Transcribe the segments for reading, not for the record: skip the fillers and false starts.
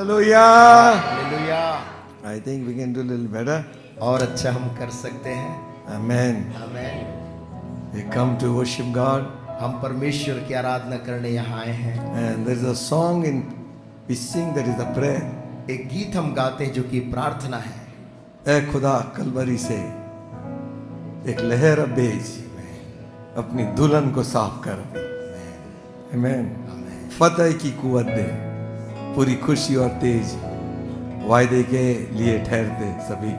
Hallelujah. Hallelujah. I think we can do a little better. और अच्छा हम कर सकते हैं। Amen. आमीन। We come to worship God, हम परमेश्वर की आराधना करने यहाँ आए हैं। and there is a song in we sing that is a prayer. एक गीत हम गाते हैं जो कि प्रार्थना है। ऐ खुदा कलवरी से एक लहर अब भेज, अपनी दुल्हन को साफ कर अभी। Amen. फतेह की कुवत दे, पूरी खुशी और तेज वायदे के लिए ठहरते सभी।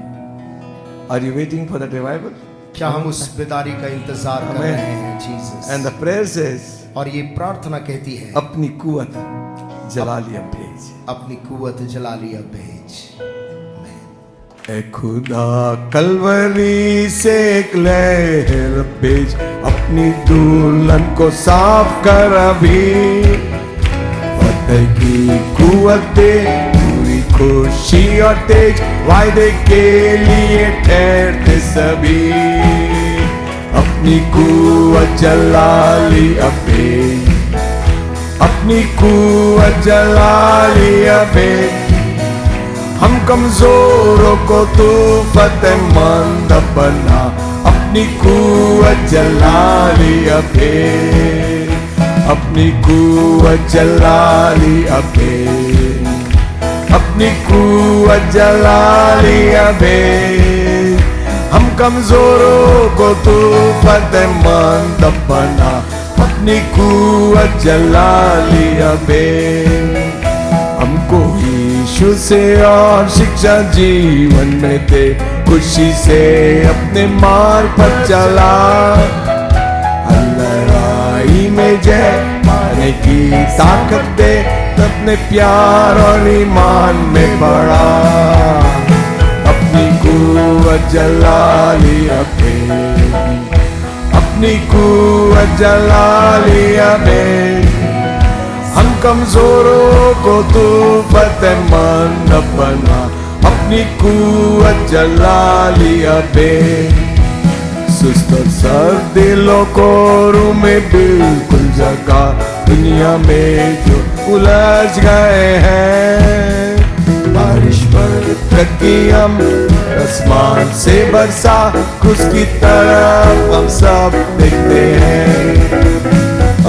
Are you waiting for that revival? क्या हम उस बेदारी का इंतजार कर रहे हैं Jesus? And the prayer says, और ये प्रार्थना कहती है, अपनी कुवत जला लिया भेज। अपनी कुव्वत जला लिया भेज। ऐ खुदा कलवरी से एक लहर भेज, अपनी दुल्हन को साफ कर अभी। फतेह की कुव्वत दे, पूरी खुशी और तेज वायदे के लिए ठहरते सभी। अपनी कुव्वत जला ली अभी, अपनी कुव्वत जला ली अभी। हम कमजोरों को तू फतेहमंद बना, अपनी कुव्वत जला ली अभी, अपनी कुव्वत जला ली अभी, अपनी कुव्वत जला ली अभी। हम कमजोरों को तू फतेहमंद बना, अपनी कुव्वत जला ली अभी। हमको यीशु से और शिक्षा जीवन में दे, खुशी से अपने मार्ग पर चला। लड़ाई में जय पाने की ताकत दे, अपने प्यार और ईमान में बढ़ा। अपनी कुव्वत जला ली अभी, अपनी कुव्वत जला ली अभी। हम कमजोरों को तू फतेहमंद बना, अपनी कुव्वत जला ली अभी। सुस्त और सर्द दिलों को रूह में बिल्कुल जगा, दुनिया में जो उलझ गए हैं। बारिश बरकत की हम आसमान से बरसा, उसकी तरफ हम सब देखते हैं।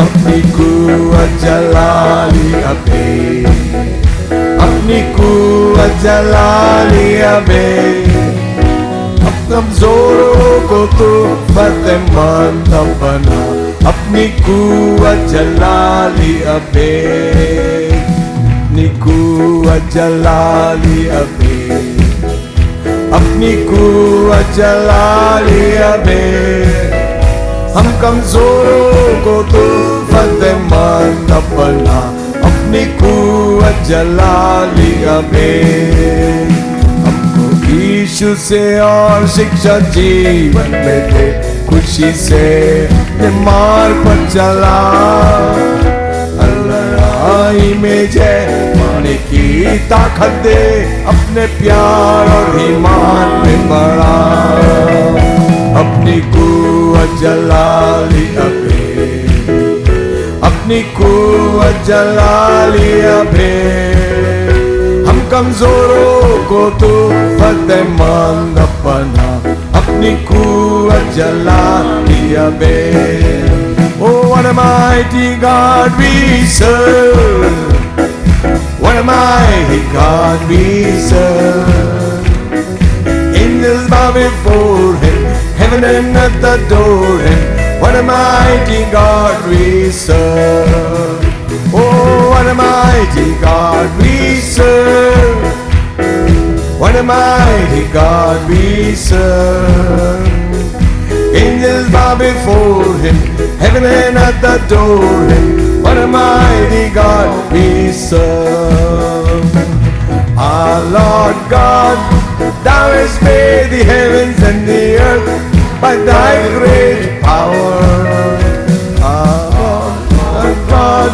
अपनी कुव्वत जला ली अभी, अपनी कुव्वत जला ली अभी। कमजोरों को तू फतेहमंद बना, अपनी कुव्वत जला ली अभी, अपनी कुव्वत जला ली अभी, अपनी कुव्वत जला ली अभी। हम कमजोरों को तू फतेहमंद बना, अपनी कुव्वत जला ली अभी। यीशु से और शिक्षा जीवन में दे, खुशी से अपने मार्ग पर चला। लड़ाई में जय पाने की ताकत दे, अपने प्यार और ईमान में बढ़ा। अपनी कुव्वत जला ली अभी, अपनी कुव्वत जला ली अभी। हम कमजोरों को तू फतेहमंद बना, अपनी कुव्वत जला ली अभी। Oh, what a mighty God we serve, what a mighty God we serve. Angels bow before him, heaven and earth adore him. What a mighty God we serve. Oh, what a mighty God we serve. What a mighty God we serve. Angels bow before him, heaven and earth adore him. What a mighty God we serve. Our Lord God, thou hast made the heavens and the earth by thy great power. Our Lord God,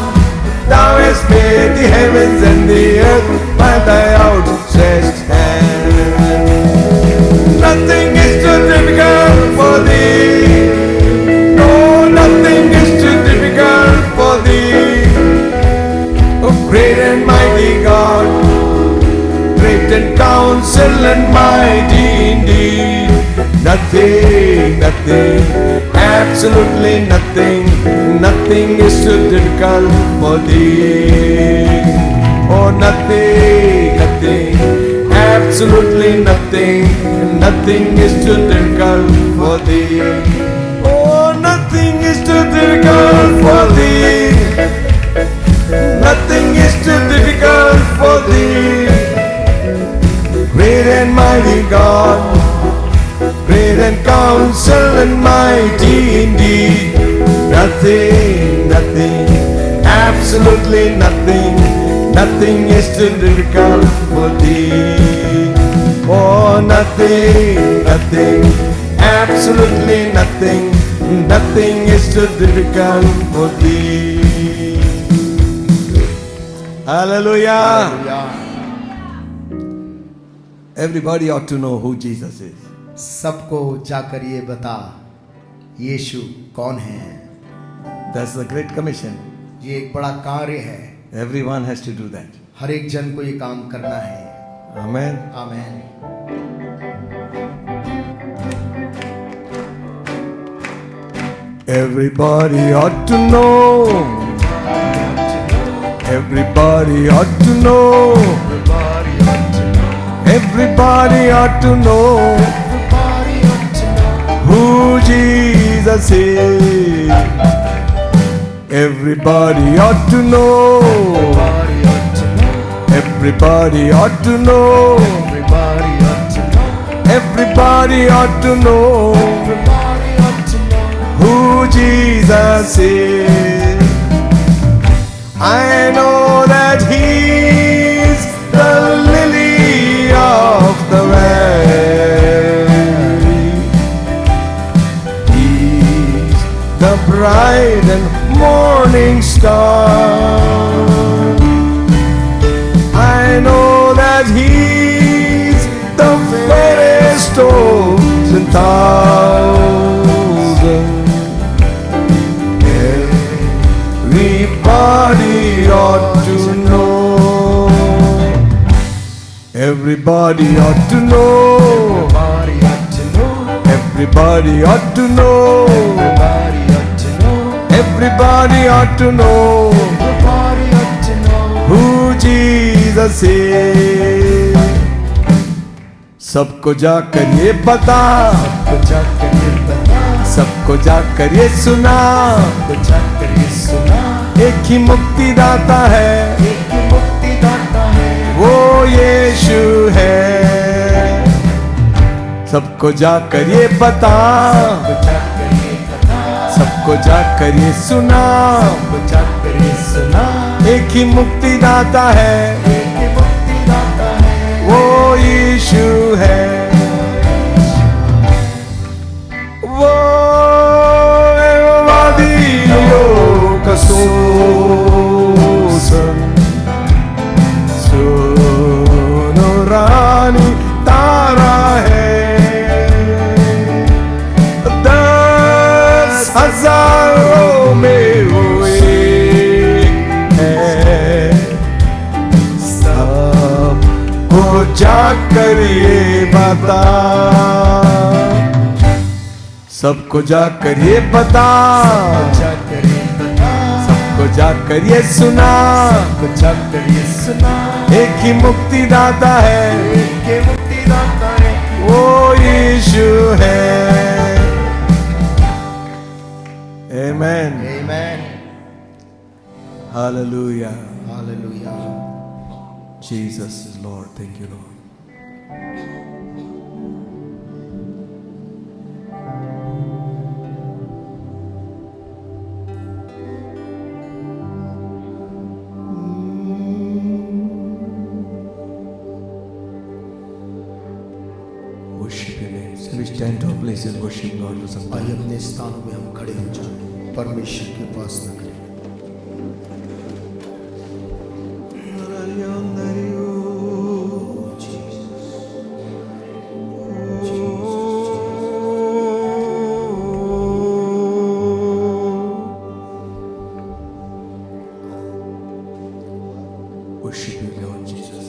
thou hast made the heavens and the earth by thy outstretched hand. Nothing is too difficult for thee. No, nothing is too difficult for thee. Oh, great and mighty God, great in counsel and mighty indeed. Nothing, nothing, absolutely nothing, nothing is too difficult for thee. Oh, nothing, nothing, absolutely nothing, nothing is too difficult for thee. Oh, nothing is too difficult for thee. Nothing is too difficult for thee. Great and mighty God, great and counsel and mighty indeed. Nothing, nothing, absolutely nothing, nothing is too difficult for thee. Oh, nothing, nothing, absolutely nothing, nothing is too difficult for thee. Hallelujah. Hallelujah. Everybody ought to know who Jesus is. सबको जाकर ये बता यीशु कौन है। That's the Great Commission. ये एक बड़ा कार्य है, Everyone has to do that. हर एक जन को ये काम करना है। Amen. Amen. Everybody ought to know. Everybody ought to know. Everybody ought to know who Jesus is. Everybody ought to know. Everybody ought to know. Everybody ought to know who Jesus is. I know that He's the lily of the valley. He's the bright and morning star. I know that He's the fairest of the thousand. Everybody ought to know. Everybody ought to know. Everybody ought to know. Everybody ought to know who Jesus is. सबको जाकर ये बता, सबको जाकर ये सुना, एक ही मुक्तिदाता है, वो यीशु है। सबको जाकर ये बता, सबको जाकर ये सुना, एक ही मुक्तिदाता है, वो यीशु है। वो वादियों का सोसन, सुनो रानी तारा है, 10,000 में वो एक है। सबको जाकर ये बता, सबको जाकर ये बता, सबको जाकर ये सुना, एक ही मुक्तिदाता है, वो यीशु है। Amen. Amen. Hallelujah. Hallelujah. Jesus is Lord. Thank you, Lord. Worship Your name. Shall we stand to our places, worship God for some आइए time? अपने स्थानों में हम खड़े हो जाएं, परमेश्वर की उपासना करें। Worship You, Lord Jesus.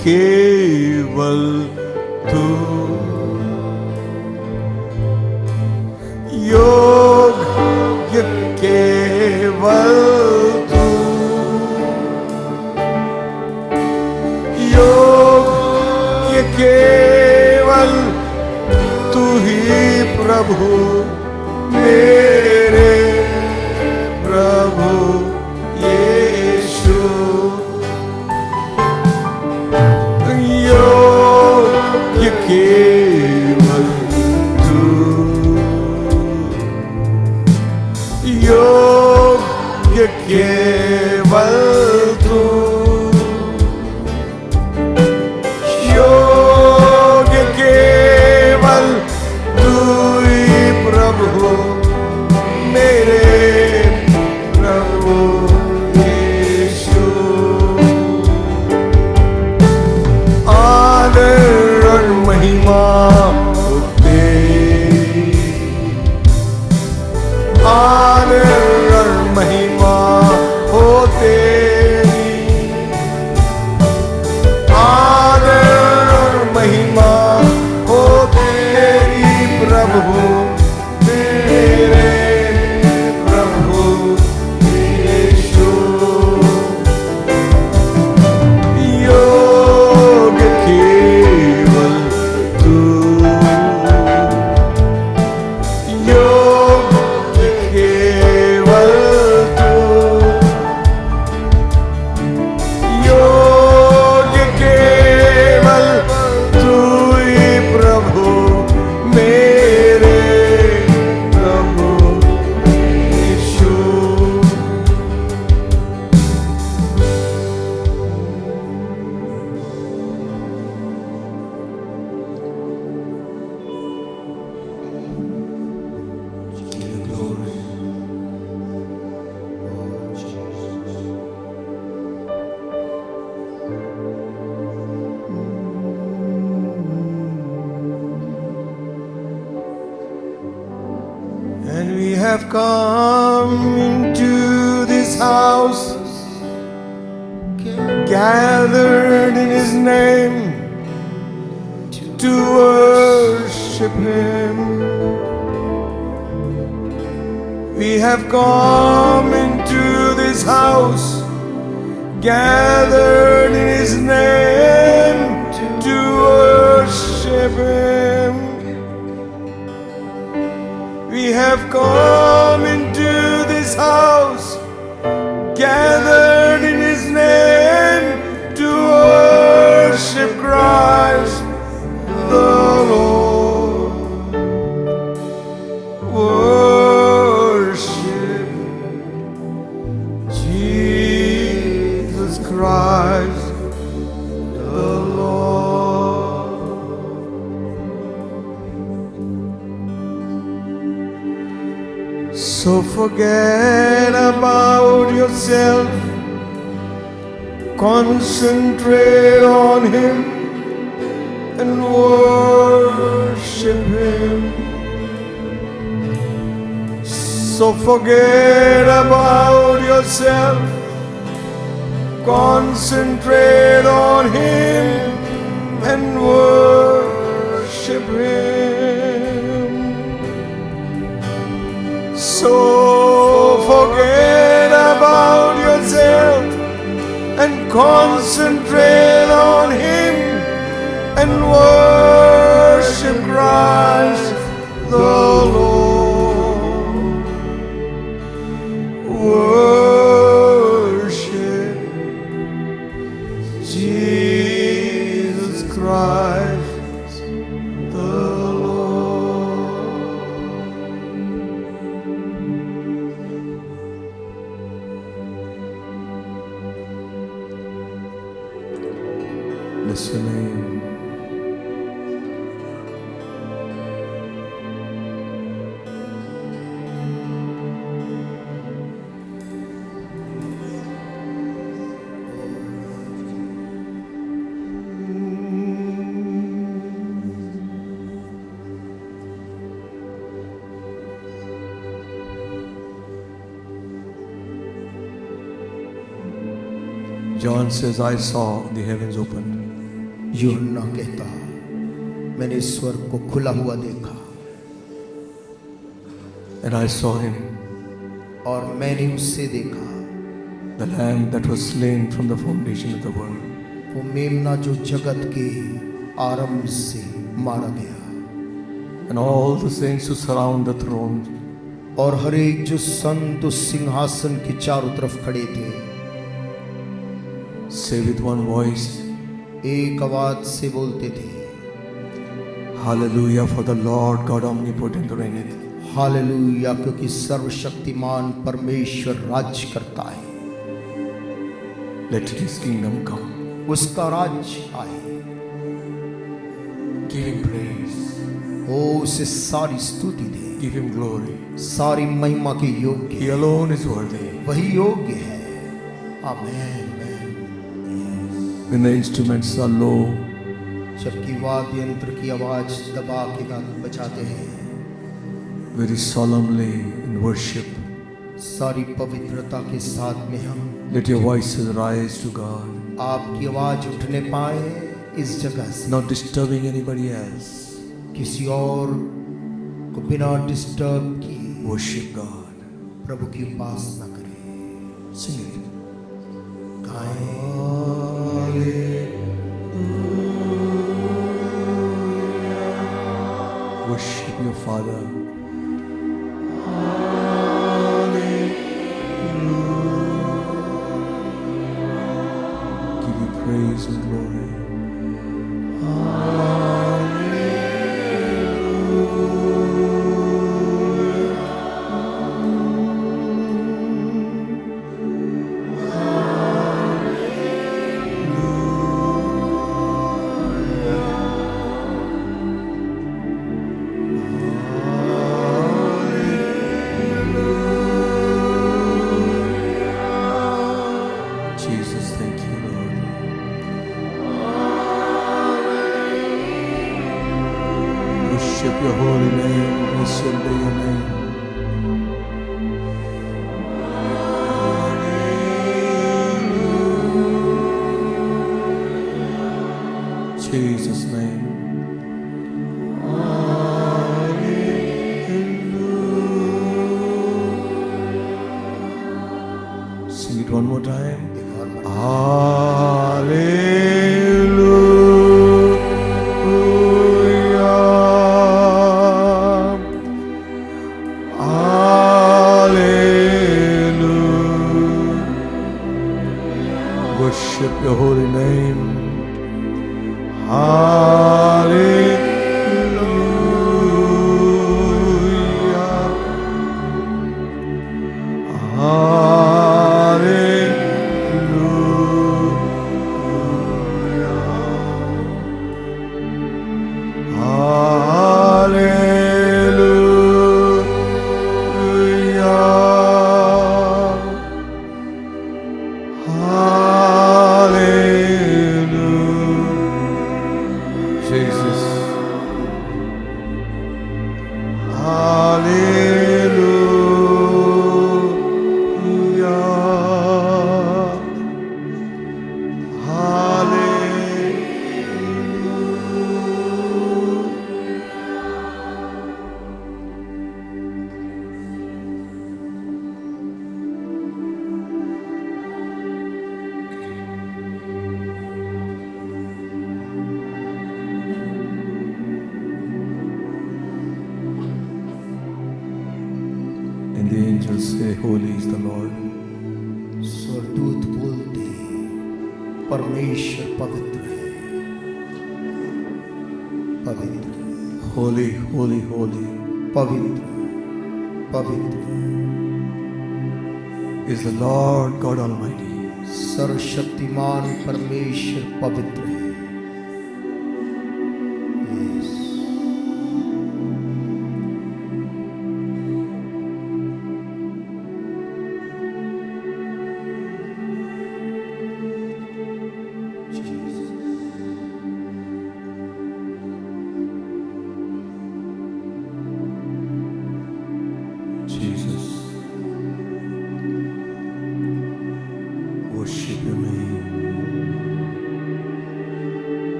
केवल तू, योग्य केवल तू, योग्य केवल तू ही प्रभु, मेरे प्रभु यीशु। योग्य केवल तू, योग्य केवल तू, योग्य केवल तू ही प्रभु, मेरे प्रभु यीशु। आदर और महिमा तेरी, आदर और महिमा हो तेरी, आदर और महिमा हो तेरी प्रभु, मेरे प्रभु यीशु। योग्य केवल तू, योग्य केवल तू, योग्य केवल तू ही प्रभु, मेरे प्रभु यीशु। And we have come into this house, gathered in His name to worship Him. We have come into this house, gathered in His name to worship Him. We have come into this house, gathered in His name to worship Christ the Lord. Worship Jesus Christ the Lord. So forget about yourself, concentrate on Him and worship Him. So forget about yourself, concentrate on Him and worship Him. So forget about yourself and concentrate on Him and worship Christ the Lord. Worship Jesus Christ the Lord. Bless your name. John says, I saw the heavens opened. यूहन्ना कहता, मैंने स्वर्ग को खुला हुआ देखा and I saw him, और मैंने उससे देखा the lamb that was slain from the foundation of the world. वो मेमना जो जगत के आरंभ से मारा गया, And all the saints who surround the throne और हर एक जो संत उस सिंहासन के चारों तरफ खड़े थे say with one voice, एक आवाज से बोलते थे, Hallelujah, for the Lord God omnipotent reigneth. Hallelujah, क्योंकि सर्वशक्तिमान परमेश्वर राज्य करता है। Let his kingdom come. उसका राज्य आए। Give him praise. ओ उसे सारी स्तुति दे, Give him glory. सारी महिमा के योग्य, He alone is worthy. वही योग्य है। आमीन। When the instruments are low, जबकि वाद्य यंत्र की आवाज दबा के गाना बजाते हैं, very solemnly in worship, सारी पवित्रता के साथ में हम let your voices rise to God, आपकी आवाज उठने पाए इस जगह से, not disturbing anybody else. किसी और को बिना डिस्टर्ब किए Worship God. प्रभु की उपासना करें। Sing it. Worship your Father. Give you praise and glory. Jesus, thank you, Lord. Worship your holy name. Bless your name. Jesus' name. Sing it one more time. Hallelujah. Hallelujah. Worship your holy name. Jesus. Hallelujah. And the angels say, Holy is the Lord. स्वरदूत बोलते हैं, परमेश्वर पवित्र है, पवित्र, Holy, holy, holy पवित्र, पवित्र is the Lord God Almighty. सर्वशक्तिमान परमेश्वर पवित्र है। Yes. Jesus. Worship your name.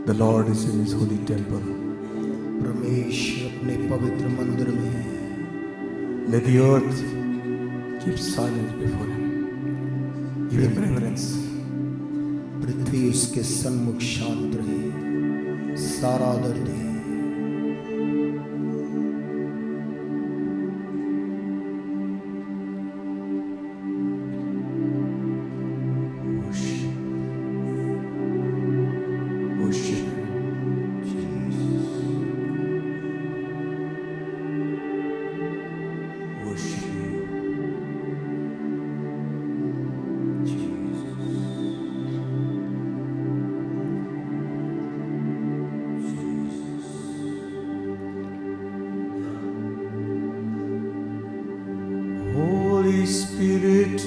The Lord is in His holy temple. परमेश्वर अपने पवित्र मंदिर में है। Let the earth keep silence before Him. Give Him reverence. पृथ्वी उसके सन्मुख शांत रहे, सारा आदर दे। Holy Spirit,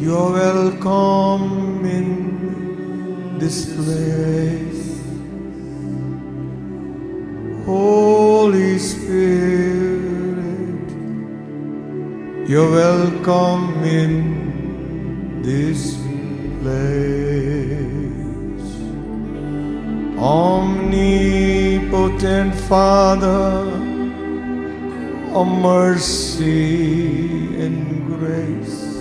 you're welcome in this place. Holy Spirit, you're welcome in this place. Omnipotent Father, of mercy and grace,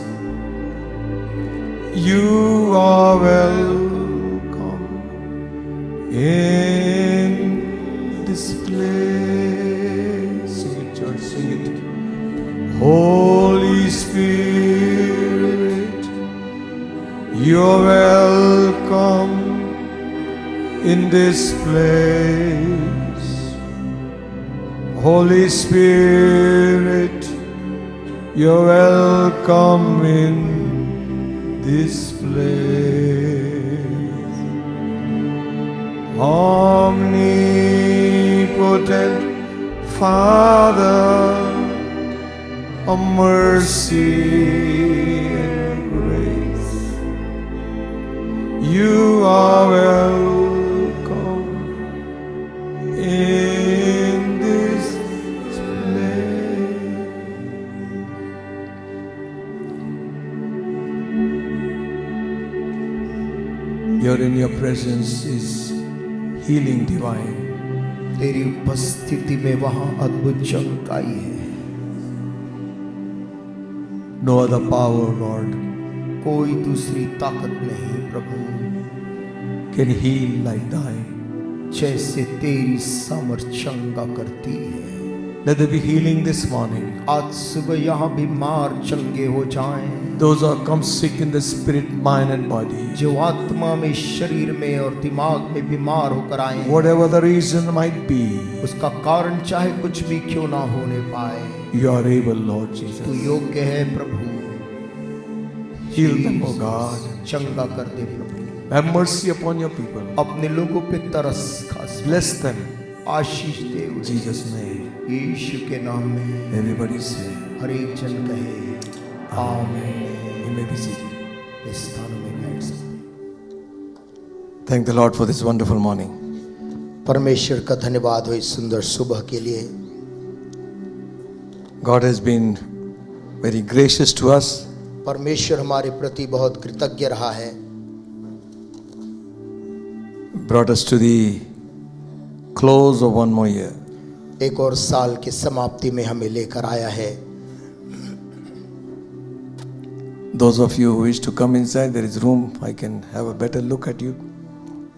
you are welcome in this place. Sing it, church, sing it. Holy Spirit, you're welcome in this place. Holy Spirit, you're welcome in this place. Omnipotent Father of mercy and grace, you are welcome in this place. Here in your presence is healing divine. तेरी उपस्थिति में वहां अद्भुत चमकाई है। No other power, Lord, कोई दूसरी ताकत नहीं प्रभु, can heal like thine. जैसे तेरी सामर्थ चंगा करती है। Let there be healing this morning. आज सुबह यहाँ बीमार चंगे हो जाएं। Those who have come sick in the spirit, mind and body. जो आत्मा में, शरीर में और दिमाग में बीमार होकर आए, Whatever the reason might be, उसका कारण चाहे कुछ भी क्यों ना होने पाए, you are able, Lord तू Jesus. योग्य है प्रभु। Heal them, O God. चंगा कर दे प्रभु। Have mercy upon your people. अपने लोगों पे तरस खास, Bless them. Ashish they In Jesus' name. यीशु के नाम में Everybody say, हर एक जन कहे आमीन। you may be seated. इस स्थान में बैठ सकते। Thank the Lord for this wonderful morning. परमेश्वर का धन्यवाद हो इस सुंदर सुबह के लिए। God has been very gracious to us. परमेश्वर हमारे प्रति बहुत कृतज्ञ रहा है। Brought us to the close of one more year. एक और साल की समाप्ति में हमें लेकर आया है। Those of you who wish to come inside, there is room. I can have a better look at you.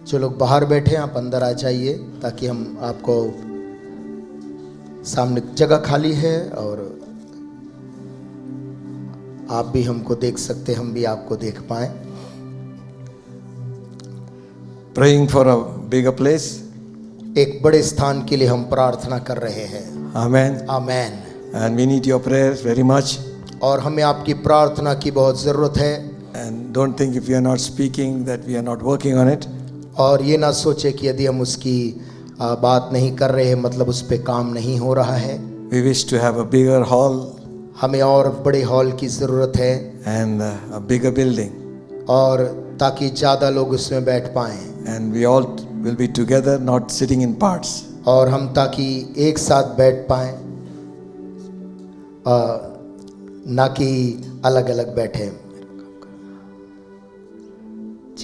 जो लोग बाहर बैठे हैं आप अंदर आ जाइए ताकि हम आपको, सामने जगह खाली है और आप भी हमको देख सकते, हम भी आपको देख पाएं। Praying for a bigger place. एक बड़े स्थान के लिए हम प्रार्थना कर रहे हैं। Amen. Amen. And we need your prayers very much. और हमें आपकी प्रार्थना की बहुत ज़रूरत है। And don't think if we are not speaking that we are not working on it. और ये ना सोचे कि यदि हम उसकी बात नहीं कर रहे हैं मतलब उस पे काम नहीं हो रहा है। We wish to have a bigger hall हमें और बड़े हॉल की ज़रूरत है and a bigger building. और ताकि ज़्यादा लोग उसमें बैठ पाएं। And we all will be together, not sitting in parts. और हम ताकि एक साथ बैठ पाएं, ना कि अलग अलग बैठे।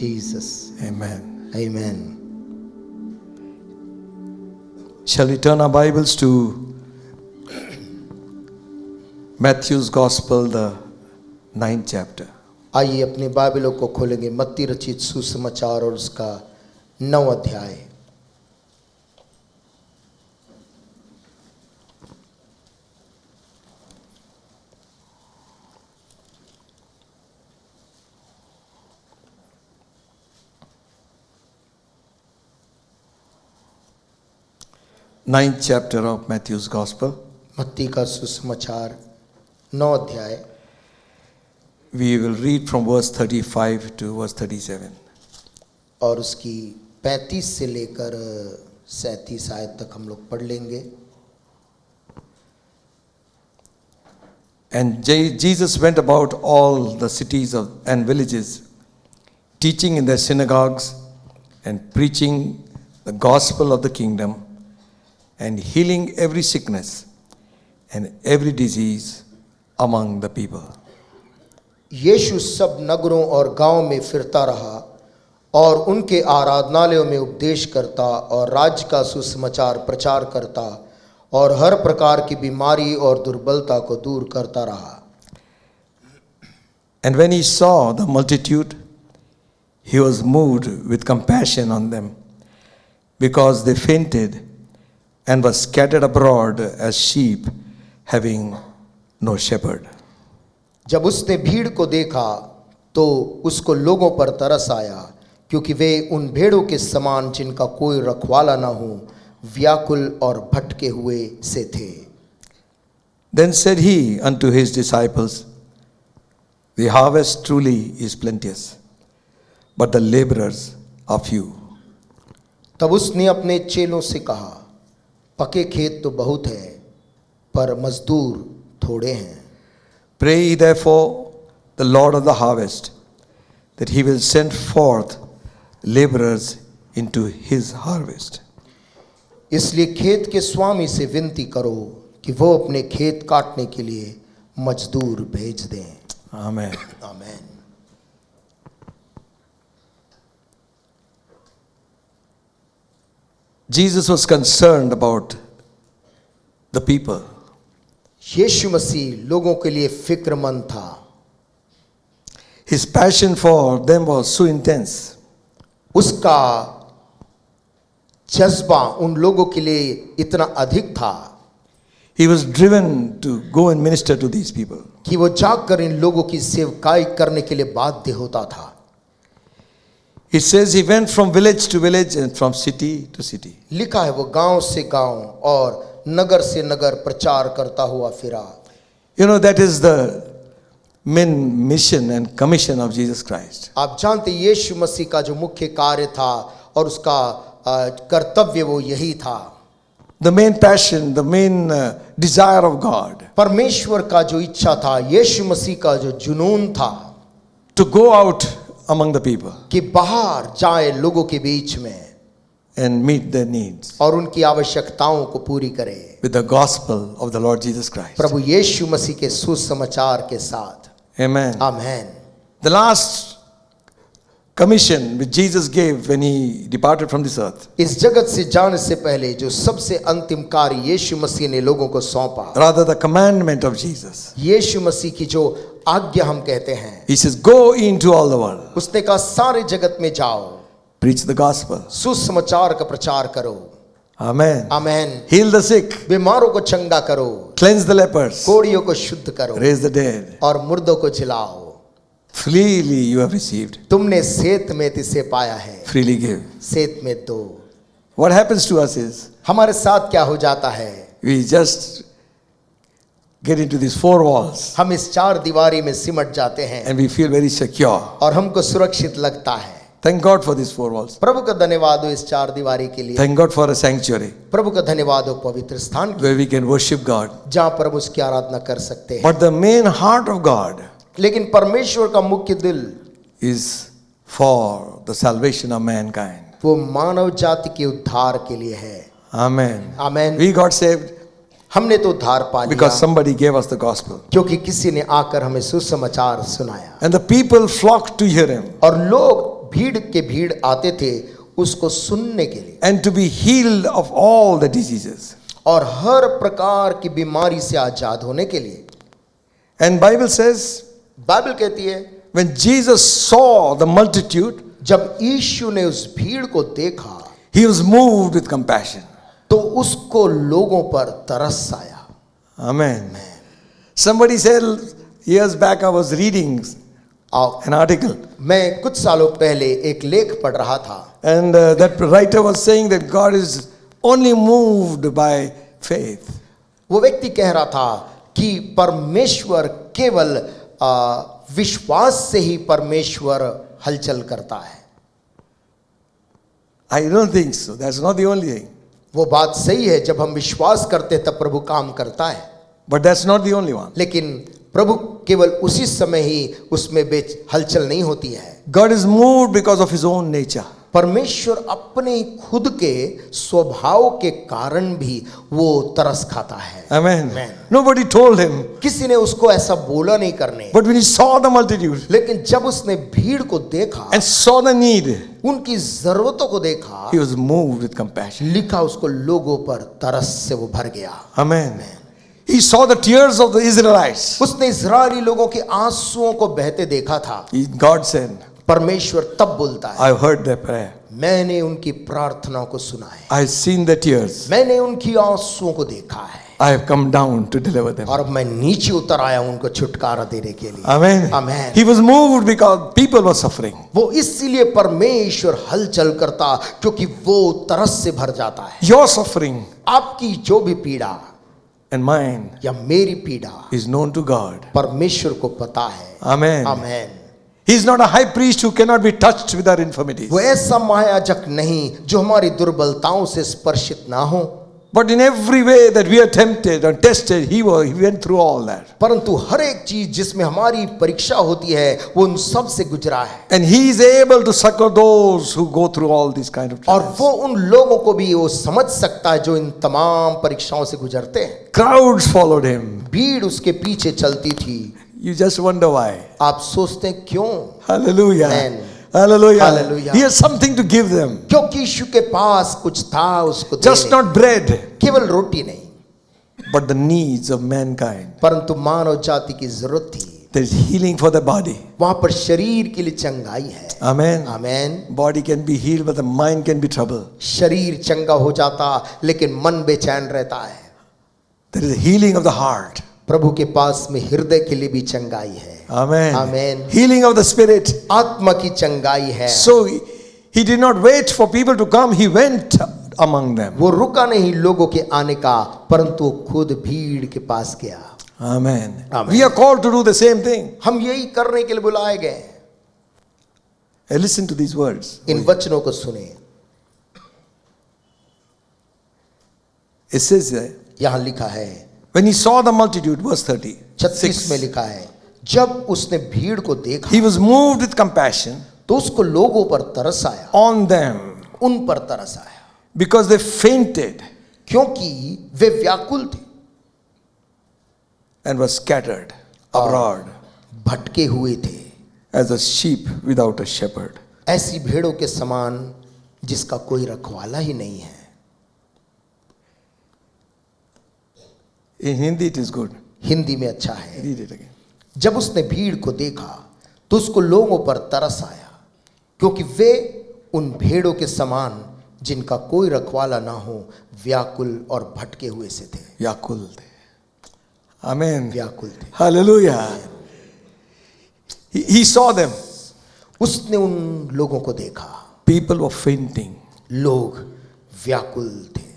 Jesus. Amen. Amen. Shall we turn our Bibles to Matthew's Gospel, the 9th chapter. आइए अपने बाइबलों को खोलेंगे मत्ती रचित सुसमाचार और उसका 9 अध्याय। Ninth chapter of Matthew's Gospel. मत्ती का सुसमाचार 9 अध्याय। We will read from verse 35 to verse 37. और उसकी 35 से लेकर 37 आयत तक हम लोग पढ़ लेंगे। And Jesus went about all the cities and villages, teaching in their synagogues and preaching the gospel of the kingdom and healing every sickness and every disease among the people. यीशु सब नगरों और गांवों में फिरता रहा और उनके आराधनालयों में उपदेश करता और राज्य का सुसमाचार प्रचार करता और हर प्रकार की बीमारी और दुर्बलता को दूर करता रहा। And when he saw the multitude, he was moved with compassion on them, because they fainted and were scattered abroad as sheep having no shepherd. जब उसने भीड़ को देखा तो उसको लोगों पर तरस आया, क्योंकि वे उन भेड़ों के समान जिनका कोई रखवाला न हो, व्याकुल और भटके हुए से थे। Then said he unto his disciples, the harvest truly is plenteous, but the laborers are few. तब उसने अपने चेलों से कहा, पके खेत तो बहुत है, पर मजदूर थोड़े हैं। Pray ye therefore the Lord of the harvest, that he will send forth laborers into his harvest. इसलिए खेत के स्वामी से विनती करो कि वो अपने खेत काटने के लिए मजदूर भेज दें। Amen. आमीन। Jesus was concerned about the people. यीशु मसीह लोगों के लिए फिक्रमंद था। His passion for them was so intense. उसका जज्बा उन लोगों के लिए इतना अधिक था He was driven to go and minister to these people. कि वो जाकर इन लोगों की सेवकाई करने के लिए बाध्य होता था। It says he went from village to village and from city to city. लिखा है वो गांव से गांव और नगर से नगर प्रचार करता हुआ फिरा। You know, that is the main mission and commission of Jesus Christ. आप जानते यीशु मसीह का जो मुख्य कार्य था और उसका कर्तव्य वो यही था। The main passion, the main desire of God. परमेश्वर का जो इच्छा था, यीशु मसीह का जो जुनून था, To go out among the people कि बाहर जाए लोगों के बीच में and meet their needs और उनकी आवश्यकताओं को पूरी करे with the gospel of the Lord Jesus Christ. प्रभु यीशु मसीह के सुसमाचार के साथ। Amen. आमीन। The last commission which Jesus gave when he departed from this earth, इस जगत से जाने से पहले जो सबसे अंतिम कार्य यीशु मसीह ने लोगों को सौंपा, rather the commandment of Jesus, यीशु मसीह की जो आज्ञा हम कहते हैं, he says, go into all the world, उसने कहा सारे जगत में जाओ, preach the gospel. सुसमाचार का प्रचार करो। Amen. आमीन। Heal the sick, बीमारों को चंगा करो, cleanse the lepers, कोढ़ियों को शुद्ध करो, raise the dead. और मुर्दों को जिलाओ। Freely you have received, तुमने सेत में तिसे पाया है, freely give. सेत में दो। What happens to us is, हमारे साथ क्या हो जाता है, we just get into these four walls हम इस चार दीवारी में सिमट जाते हैं and we feel very secure. और हमको सुरक्षित लगता है। Thank God for these four walls. प्रभु का धन्यवाद हो इस चार दीवारी के लिए। Thank God for a sanctuary प्रभु का धन्यवाद हो पवित्र स्थान के, where we can worship God. जहाँ पर हम उसकी आराधना कर सकते हैं। But the main heart of God लेकिन परमेश्वर का मुख्य दिल is for the salvation of mankind. वो मानव जाति के उद्धार के लिए है। Amen. आमीन। We got saved हमने तो उद्धार पा लिया because somebody gave us the gospel. क्योंकि किसी ने आकर हमें सुसमाचार सुनाया And the people flocked to hear him. और लोग भीड़ के भीड़ आते थे उसको सुनने के लिए, and to be healed of all the diseases. और हर प्रकार की बीमारी से आजाद होने के लिए। And Bible says, बाइबल कहती है when Jesus saw the multitude, जब यीशु ने उस भीड़ को देखा he was moved with compassion. तो उसको लोगों पर तरस आया। Amen. Somebody said years back, I was reading आओ, an article, मैं कुछ सालों पहले एक लेख पढ़ रहा था, and that writer was saying that God is only moved by faith. वो व्यक्ति कह रहा था कि परमेश्वर केवल विश्वास से ही परमेश्वर हलचल करता है। I don't think so. That's not the only thing. वो बात सही है, जब हम विश्वास करते हैं तब प्रभु काम करता है, But that's not the only one. लेकिन प्रभु केवल उसी समय ही उसमें हलचल नहीं होती है। God is moved because of his own nature. परमेश्वर अपने खुद के स्वभाव के कारण भी वो तरस खाता है। Amen. Amen. Nobody told him. किसी ने उसको ऐसा बोला नहीं करने, But when he saw the multitude लेकिन जब उसने भीड़ को देखा, and saw the need, उनकी जरूरतों को देखा, he was moved with compassion. लिखा उसको लोगों पर तरस से वो भर गया। Amen. He saw the tears of the Israelites. उसने इजरायली लोगों के आंसुओं को बहते देखा था। God said, परमेश्वर तब बोलता है, I've heard their prayer. मैंने उनकी प्रार्थना को सुना है, I've seen the tears. मैंने उनकी आंसुओं को देखा है, I have come down to deliver them. और अब मैं नीचे उतर आया उनको छुटकारा देने के लिए। Amen. Amen. He was moved because people were suffering. वो इसीलिए परमेश्वर हलचल करता क्योंकि वो तरस से भर जाता है। Your suffering आपकी जो भी पीड़ा and mine या मेरी पीड़ा is known to God. परमेश्वर को पता है। Amen. Amen. He is not a high priest who cannot be touched with our infirmities. वो ऐसा महायाजक नहीं जो हमारी दुर्बलताओं से स्पर्शित ना हो, But in every way that we are tempted and tested, he went through all that. परंतु हर एक चीज जिसमें हमारी परीक्षा होती है वो उन सब से गुजरा है, And he is able to succor those who go through all these kind of और trials. वो उन लोगों को भी वो समझ सकता है जो इन तमाम परीक्षाओं से गुजरते हैं। Crowds followed him. भीड़ उसके पीछे चलती थी। You just wonder why. आप सोचते हैं क्यों? Hallelujah. Amen. Hallelujah. Hallelujah. He has something to give them. क्योंकि यीशु के पास कुछ था उसको Just देने। not bread, केवल रोटी नहीं, but the needs of mankind. परंतु मानव जाति की जरूरत थी। There is healing for the body. वहां पर शरीर के लिए चंगाई है। Amen. Amen. Body can be healed, but the mind can be troubled. शरीर चंगा हो जाता लेकिन मन बेचैन रहता है। There is a healing of the heart. प्रभु के पास में हृदय के लिए भी चंगाई है। Amen. Amen. Healing of the spirit. आत्मा की चंगाई है। So he did not wait for people to come. He went among them. वो रुका नहीं लोगों के आने का, परंतु वो खुद भीड़ के पास गया। Amen. Amen. We are called to do the same thing. हम यही करने के लिए बुलाए गए। Listen to these words. इन वचनों को सुने। It says there, यहाँ लिखा है, when he saw the multitude, verse 30, 36 में लिखा है, जब उसने भीड़ को देखा he was moved with compassion तो उसको लोगों पर तरस आया, on them उन पर तरस आया, because they fainted क्योंकि वे व्याकुल थे and were scattered abroad भटके हुए थे, as a sheep without a shepherd. ऐसी भेड़ों के समान जिसका कोई रखवाला ही नहीं है। In Hindi it is good. Hindi में अच्छा है। Read it again. जब उसने भीड़ को देखा तो उसको लोगों पर तरस आया, क्योंकि वे उन भेड़ों के समान जिनका कोई रखवाला ना हो व्याकुल और भटके हुए से थे। व्याकुल थे। Amen. व्याकुल थे। Hallelujah. He saw them. उसने उन लोगों को देखा, People were fainting. लोग व्याकुल थे।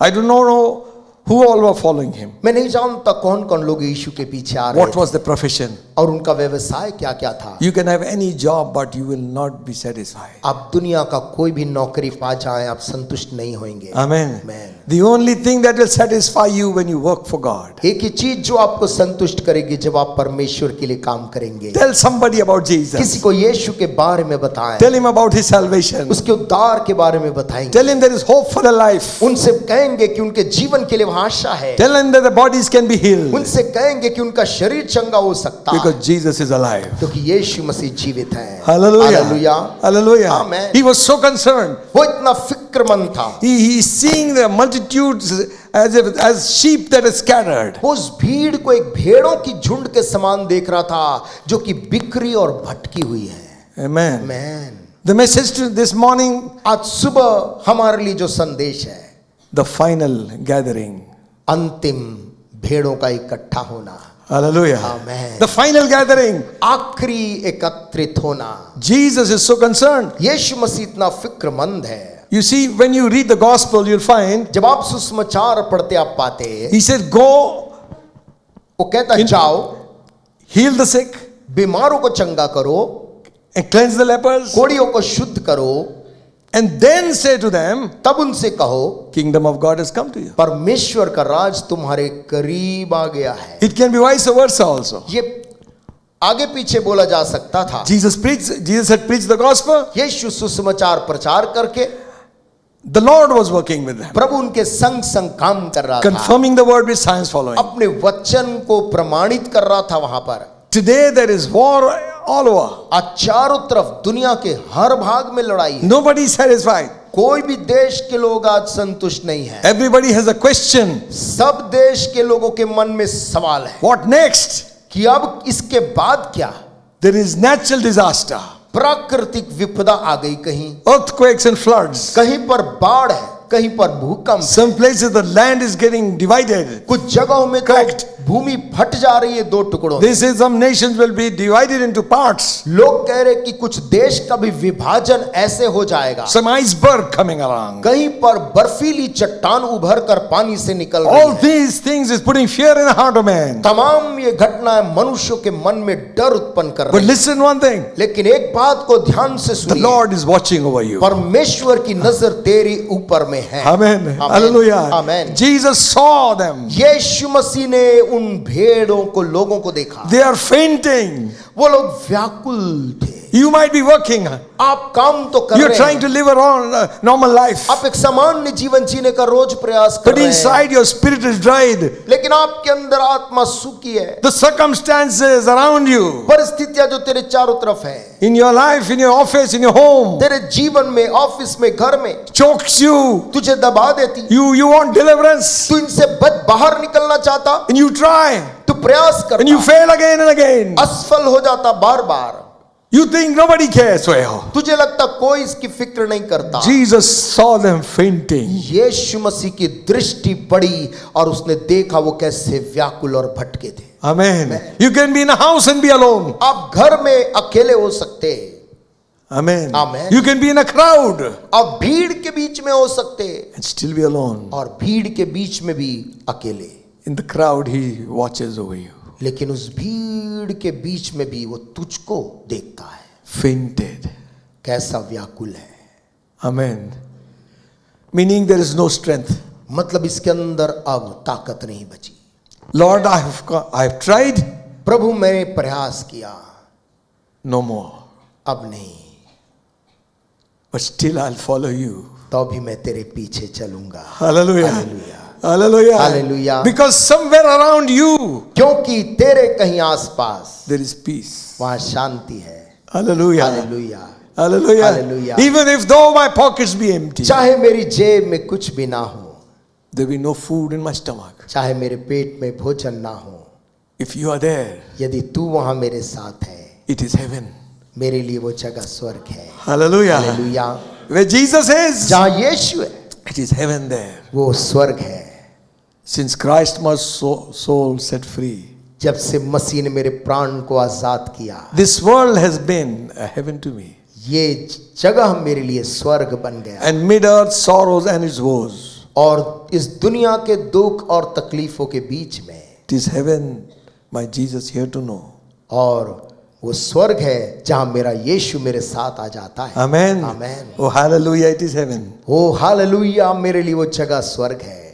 I do not know who all were following him. मैं नहीं जानता कौन कौन लोग यीशु के पीछे आ रहे What थे was the profession? और उनका व्यवसाय क्या क्या था। You can have any job, but you will not be satisfied. आप दुनिया का कोई भी नौकरी पा जाएं, आप संतुष्ट नहीं होंगे। Amen. Amen. The only thing that will satisfy you when you work for God. एक ही चीज जो आपको संतुष्ट करेगी जब आप परमेश्वर के लिए काम करेंगे। Tell somebody about किसी Jesus. को यीशु के बारे में बताएं, Tell him about his salvation. उसके उद्धार के बारे में बताएंगे, Tell him there is hope for the life. उनसे कहेंगे कि उनके जीवन के लिए वहां आशा है। Tell them that the bodies can be healed उनसे कहेंगे कि उनका शरीर चंगा हो सकता है because Jesus is alive. क्योंकि यीशु मसीह जीवित है। Hallelujah. Hallelujah. Hallelujah. Amen. He was so concerned. वो इतना फिक्रमंद था। He is seeing the multitudes as sheep that are scattered. वो उस भीड़ को एक भेड़ों की झुंड के समान देख रहा था जो कि बिखरी और भटकी हुई है। Amen. Amen. The message to this morning, आज सुबह हमारे लिए जो संदेश है, the final gathering. अंतिम भेड़ों का इकट्ठा होना। Hallelujah. Amen. The final gathering. आखिरी एकत्रित होना। Jesus is so concerned. यीशु मसीह इतना फिक्रमंद है। You see, when you read the gospel, you'll find जब आप सुसमाचार पढ़ते आप पाते, he said, go वो कहता जाओ, heal the sick बीमारों को चंगा करो, and cleanse the lepers, कोढ़ियों को शुद्ध करो, and then say to them, तब उनसे कहो, kingdom of God has come to you. परमेश्वर का राज तुम्हारे करीब आ गया है। It can be vice versa also. ये आगे पीछे बोला जा सकता था। Jesus had preached the gospel. यीशु सुसमाचार प्रचार करके The Lord was working with them, प्रभु उनके संग संग काम कर रहा था, confirming the word with signs following. अपने वचन को प्रमाणित कर रहा था वहां पर। Today there is war all over. आज चारों तरफ दुनिया के हर भाग में लड़ाई है। Nobody is satisfied. कोई भी देश के लोग आज संतुष्ट नहीं है। Everybody has a question. सब देश के लोगों के मन में सवाल है, What next? कि अब इसके बाद क्या? There is natural disaster, प्राकृतिक विपदा आ गई, कहीं earthquakes and floods. कहीं पर बाढ़ है, कहीं पर भूकंप। Some places the land is getting divided. कुछ जगहों में तो Correct. भूमि फट जा रही है दो टुकड़ों में। They say some nations will be divided into parts. लोग कह रहे कि कुछ देश का भी विभाजन ऐसे हो जाएगा। Some iceberg coming along. कहीं पर बर्फीली चट्टान उभर कर पानी से निकल रही All है। these things is putting fear in the heart of man. तमाम ये घटनाएं मनुष्यों के मन में डर उत्पन्न कर But रही है। listen one thing. लेकिन एक बात को ध्यान से The सुनिए, Lord is watching over you. परमेश्वर की नजर तेरी ऊपर में है। Amen. Amen. Hallelujah. Amen. Jesus saw them. यीशु मसीह ने उन भेड़ों को, लोगों को देखा। They are fainting. वो लोग व्याकुल थे। You might be working. आप काम तो कर You're रहे trying to हैं, live a normal life. आप एक सामान्य जीवन जीने का रोज प्रयास कर But रहे हैं, inside your spirit is dried. लेकिन आपके अंदर आत्मा सूखी है। The circumstances around you, परिस्थितियां जो तेरे चारों तरफ है, in your life, in your office, in your home, तेरे जीवन में, ऑफिस में, घर में chokes you. तुझे दबा देती। You want deliverance. तू इनसे बाहर निकलना चाहता, And you try. तू प्रयास And you करता, fail again and again. असफल हो जाता बार बार। You think nobody cares. Well, तुझे लगता कोई इसकी फिक्र नहीं करता। Jesus saw them fainting. यीशु मसीह की दृष्टि पड़ी और उसने देखा वो कैसे व्याकुल और भटके थे। Amen. You can be in a house and be alone. आप घर में अकेले हो सकते, Amen. Amen. You can be in a crowd आप भीड़ के बीच में हो सकते and still be alone. और भीड़ के बीच में भी अकेले, In the crowd, He watches over you. लेकिन उस भीड़ के बीच में भी वो तुझको देखता है। Fainted. कैसा व्याकुल है। Amen. Meaning there is no strength. मतलब इसके अंदर अब ताकत नहीं बची। Lord, I have tried. प्रभु मैंने प्रयास किया, No more. अब नहीं, But still I'll follow you. तो भी मैं तेरे पीछे चलूंगा। Hallelujah. Hallelujah. Hallelujah. Hallelujah. Because somewhere around you, क्योंकि तेरे कहीं आसपास there is peace. वहां शांति है। Hallelujah. Hallelujah. Hallelujah. Hallelujah. Even if though my pockets be empty, चाहे मेरी जेब में कुछ भी ना हो, there be no food in my stomach. चाहे मेरे पेट में भोजन ना हो, If you are there, यदि तू वहां मेरे साथ है, it is heaven. मेरे लिए वो जगह स्वर्ग है। Hallelujah. Hallelujah. Where Jesus is, जहां यीशु है it is heaven there. वो स्वर्ग है। Since Christ was soul set free, जब से मसीह ने मेरे प्राण को आजाद किया, this world has been a heaven to me. ये जगह मेरे लिए स्वर्ग बन गया। And mid earth sorrows and its woes, और इस दुनिया के दुख और तकलीफों के बीच में it is heaven, my Jesus here to know. और वो स्वर्ग है जहां मेरा यीशु मेरे साथ आ जाता है। Amen. Amen. Oh, hallelujah, it is heaven. ओ हालेलुया, मेरे लिए वो जगह स्वर्ग है।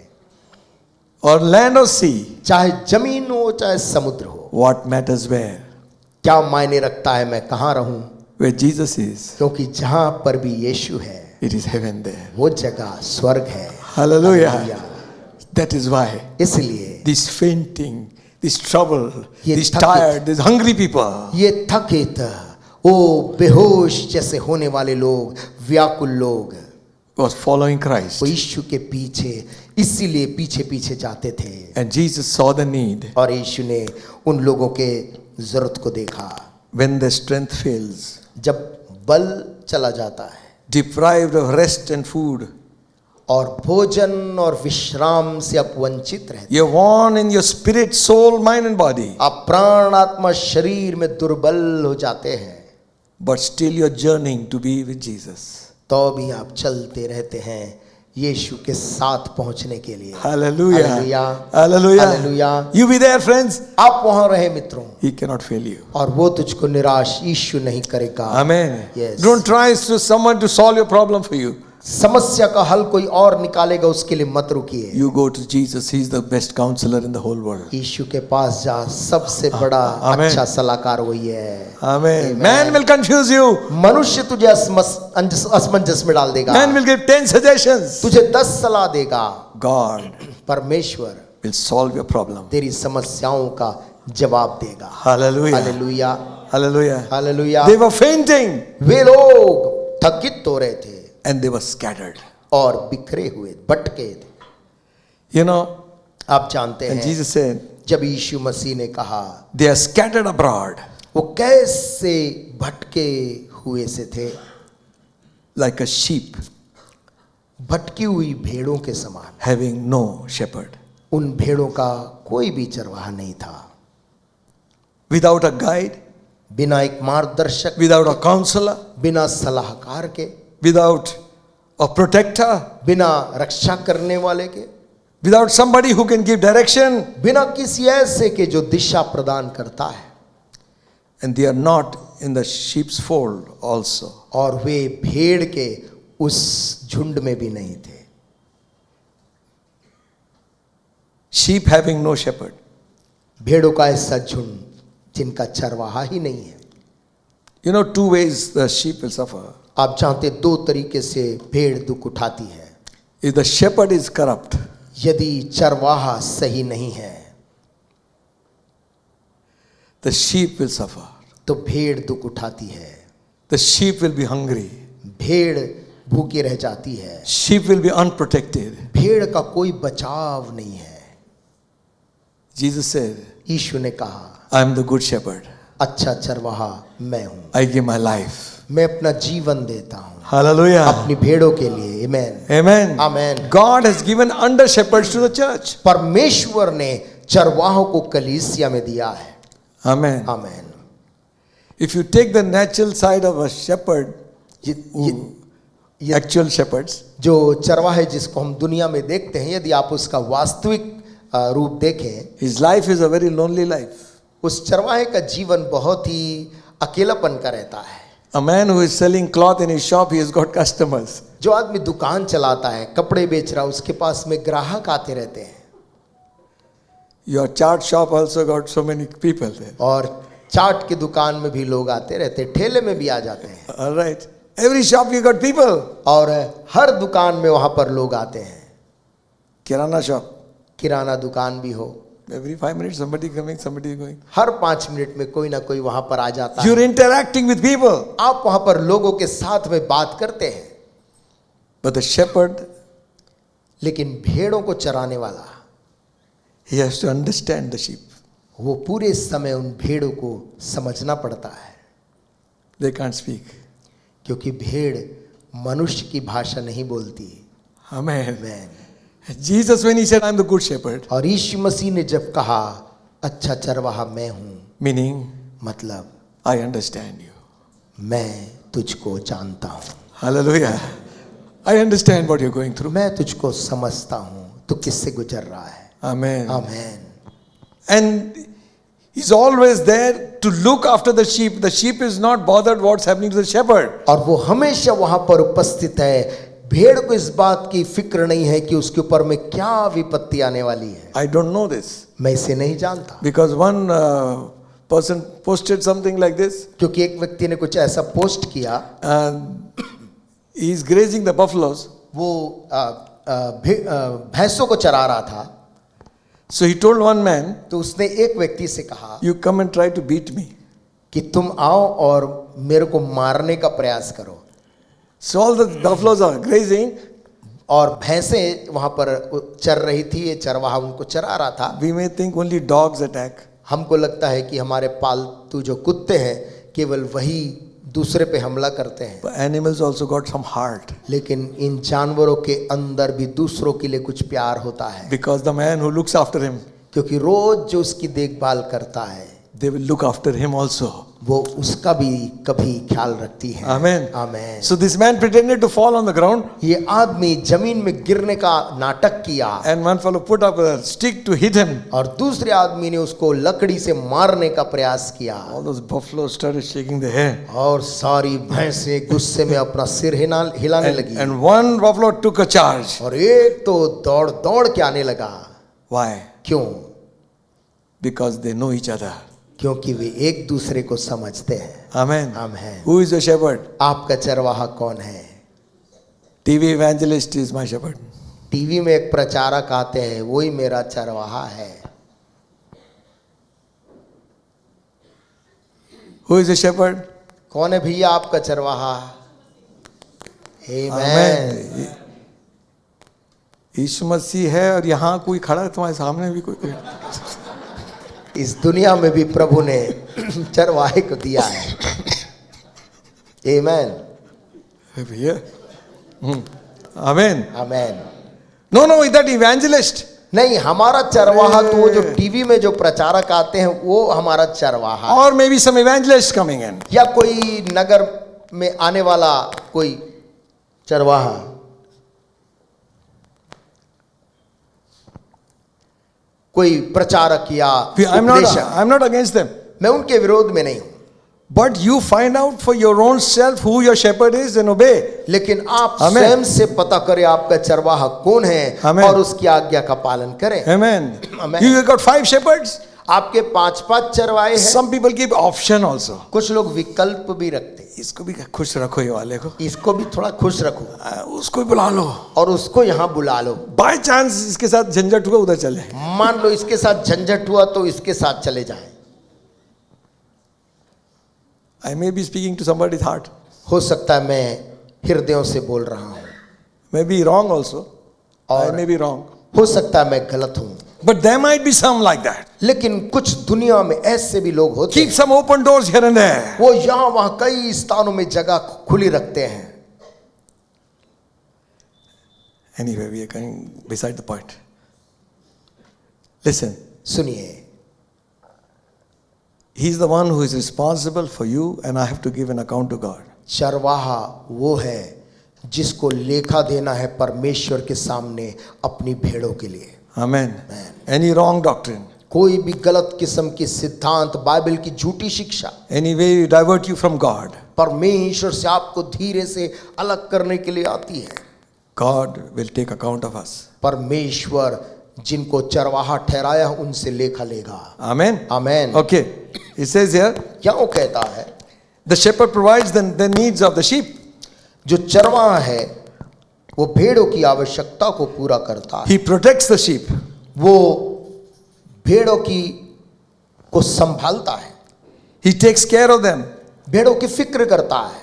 Or land or sea, चाहे जमीन हो चाहे समुद्र हो, what matters where? क्या मायने रखता है मैं कहाँ रहूं, Where Jesus is, क्योंकि जहां पर भी यीशु है it is heaven there. वो जगह स्वर्ग है। Hallelujah. Hallelujah. That is why इसलिए this fainting, this trouble, ये this थकित- tired, these hungry people, ये थकित, ओ बेहोश जैसे होने वाले लोग, व्याकुल लोग was following Christ. वो यीशु के पीछे, इसीलिए पीछे पीछे जाते थे। And Jesus saw the need. और यीशु ने उन लोगों के जरूरत को देखा। When the strength fails, जब बल चला जाता है deprived of rest and food, और भोजन और विश्राम से आप वंचित रहते, you're worn in your spirit, soul, mind and body, आप प्राण आत्मा शरीर में दुर्बल हो जाते हैं, but still you're journeying to be with Jesus. तो भी आप चलते रहते हैं यीशु के साथ पहुंचने के लिए। Hallelujah. Hallelujah. Hallelujah. Hallelujah. You be there, friends. आप वहां रहे मित्रों, He cannot fail you. और वो तुझको निराश यीशु नहीं करेगा। Amen. Yes. Don't try to someone to solve your problem for you. समस्या का हल कोई और निकालेगा, उसके लिए मत रुकिए। You go to Jesus. He's the best counselor in the whole world. यीशु के पास जा, सबसे बड़ा Amen. अच्छा सलाहकार वही है। Amen. Amen. Man will confuse you. मनुष्य तुझे असमंजस में डाल देगा, Man will give 10 suggestions. तुझे 10 सलाह देगा। God परमेश्वर will solve your problem. तेरी समस्याओं का जवाब देगा। Hallelujah. Hallelujah, Hallelujah. Hallelujah. They were fainting वे लोग थकित हो रहे थे and they were scattered. और बिखरे हुए, भटके थे। You know, आप जानते and हैं Jesus said, जब यीशु मसीह ने कहा they are scattered abroad वो कैसे भटके हुए से थे, like a sheep भटकी हुई भेड़ों के समान। having no shepherd. उन भेड़ों का कोई भी चरवाहा नहीं था, Without a guide, बिना एक मार्गदर्शक, without a counselor, बिना सलाहकार के, without a protector, बिना रक्षा करने वाले के, without somebody who can give direction, बिना किसी ऐसे के जो दिशा प्रदान करता है। and they are not in the sheep's fold also. और वे भेड़ के उस झुंड में भी नहीं थे। Sheep having no shepherd. भेड़ों का ऐसा झुंड जिनका चरवाहा ही नहीं है। You know, two ways the sheep will suffer. आप जानते, 2 तरीके से भेड़ दुख उठाती है। If the shepherd is corrupt, यदि चरवाहा सही नहीं है the sheep will suffer. तो भेड़ दुख उठाती है। The sheep will be hungry. भेड़ भूखी रह जाती है। Sheep will be unprotected. भेड़ का कोई बचाव नहीं है। Jesus said, यीशु ने कहा, I am the good shepherd. अच्छा चरवाहा मैं हूं, I give my life. मैं अपना जीवन देता हूं Hallelujah. अपनी भेड़ों के लिए। आमेन, Amen. Amen. God has given under shepherds to the church. परमेश्वर ने चरवाहों को कलीसिया में दिया है। Amen. Amen. If you take the natural side of a shepherd, ये actual shepherds, जो चरवाहे जिसको हम दुनिया में देखते हैं, यदि आप उसका वास्तविक रूप देखें, his life is a very lonely life. उस चरवाहे का जीवन बहुत ही अकेलापन का रहता है। A man who is selling cloth in his shop, he has got customers. जो आदमी दुकान चलाता है, कपड़े बेच रहा है, उसके पास में ग्राहक आते रहते हैं। Your chart shop also got so many people there. और चाट की दुकान में भी लोग आते रहते हैं, ठेले में भी आ जाते हैं। All right. Every shop you got people. और हर दुकान में वहां पर लोग आते हैं। Kirana shop. किराना दुकान भी हो, Every 5 minutes somebody coming, somebody going. हर 5 मिनट में कोई ना कोई वहां पर आ जाता है। You're interacting with people. आप वहां पर लोगों के साथ में बात करते हैं। But the shepherd, लेकिन भेड़ों को चराने वाला, he has to understand the sheep. वो पूरे समय उन भेड़ों को समझना पड़ता है, They can't speak. क्योंकि भेड़ मनुष्य की भाषा नहीं बोलती। Amen. Amen. Jesus, when he said, I'm the good shepherd, और यीशु मसीह ने जब कहा अच्छा चरवाहा मैं हूं, meaning, मतलब I understand you. मैं तुझको जानता हूं, Hallelujah. I understand what you're going through. मैं तुझको समझता हूं, तू किससे गुजर रहा है। Amen. Amen. And he's always there to look after the sheep. The sheep is not bothered what's happening to the shepherd. और वो हमेशा वहां पर उपस्थित है। भेड़ को इस बात की फिक्र नहीं है कि उसके ऊपर में क्या विपत्ति आने वाली है। I don't know this. मैं इसे नहीं जानता, Because one person posted something like this. क्योंकि एक व्यक्ति ने कुछ ऐसा पोस्ट किया। He's grazing the buffaloes. वो भैंसों को चरा रहा था, So he told one man, तो उसने एक व्यक्ति से कहा "You come and try to beat me." कि तुम आओ और मेरे को मारने का प्रयास करो। So all the buffaloes are grazing. और भैंसें वहां पर चर रही थी, ये चरवाहा उनको चरा रहा था। We may think only dogs attack. हमको लगता है कि हमारे पालतू जो कुत्ते हैं केवल वही दूसरे पे हमला करते हैं, But animals also got some heart. लेकिन इन जानवरों के अंदर भी दूसरों के लिए कुछ प्यार होता है, Because the man who looks after him, क्योंकि रोज जो उसकी देखभाल करता है they will look after him also. वो उसका भी कभी ख्याल रखती है। Amen. Amen. So this man pretended to fall on the ground, ये आदमी जमीन में गिरने का नाटक किया, and one fellow put up a stick to hit him. और दूसरे आदमी ने उसको लकड़ी से मारने का प्रयास किया, All those buffaloes started shaking their head. और सारी भैंसें गुस्से में अपना सिर हिलाने लगी, And one buffalo took a charge. और एक तो दौड़ दौड़ के आने लगा। Why? क्यों? Because they know each other. क्योंकि वे एक दूसरे को समझते हैं। Amen. Amen. Who is your shepherd? आपका चरवाहा कौन है? TV evangelist is my shepherd. TV में एक प्रचारक आते हैं, वही मेरा चरवाहा है। Who is the shepherd? कौन है भैया आपका चरवाहा? आमेन। Amen. यीशु मसीह है, और यहाँ कोई खड़ा है तुम्हारे सामने भी कोई इस दुनिया में भी प्रभु ने चरवाहे को दिया है। आमेन। भैया। Amen. Amen. No, that evangelist. नहीं, हमारा चरवाहा तो वो जो टीवी में जो प्रचारक आते हैं वो हमारा चरवाहा है। Or maybe some evangelist coming in. या कोई नगर में आने वाला कोई चरवाहा। कोई प्रचारक या उपदेशक। I'm not against them. मैं उनके विरोध में नहीं हूं, But you find out for your own self who your shepherd is and obey. लेकिन आप Amen. स्वयं से पता करें आपका चरवाहा कौन है, Amen. और उसकी आज्ञा का पालन करें। Amen. Amen. You got 5 shepherds. आपके 5 चरवाहे हैं। Some people give option also. कुछ लोग विकल्प भी रखते हैं, इसको भी खुश रखो, ये वाले को, इसको भी थोड़ा खुश रखो उसको भी बुला लो, और उसको यहाँ बुला लो। बाय चांस इसके साथ झंझट हुआ उधर चले। मान लो इसके साथ झंझट हुआ तो इसके साथ चले जाएं। I may be speaking to somebody's heart. हो सकता है मैं हृदयों से बोल रहा हूँ, May be wrong also. I और may be wrong. हो सकता है मैं गलत हूँ, But there might be some like that. लेकिन कुछ दुनिया में ऐसे भी लोग होते Keep हैं, some open doors here and there. वो यहाँ वहाँ कई स्थानों में जगह खुली रखते हैं। Anyway, we are going beside the point. Listen, सुनिए, He's the one who is responsible for you, and I have to give an account to God. चरवाहा वो है जिसको लेखा देना है परमेश्वर के सामने अपनी भेड़ों के लिए। Amen. Any wrong doctrine, कोई भी गलत किस्म की सिद्धांत, बाइबल की झूठी शिक्षा any way you divert you from God, परमेश्वर से आपको धीरे से अलग करने के लिए आती है, God will take account of us. परमेश्वर जिनको चरवाहा ठहराया उनसे लेखा लेगा। Amen. Amen. Okay. It says here, क्या वो कहता है? the shepherd provides the needs of the sheep. जो चरवाहा है वो भेड़ों की आवश्यकता को पूरा करता है, He protects the sheep. वो भेड़ों की को संभालता है, He takes care of them. भेड़ों की फिक्र करता है,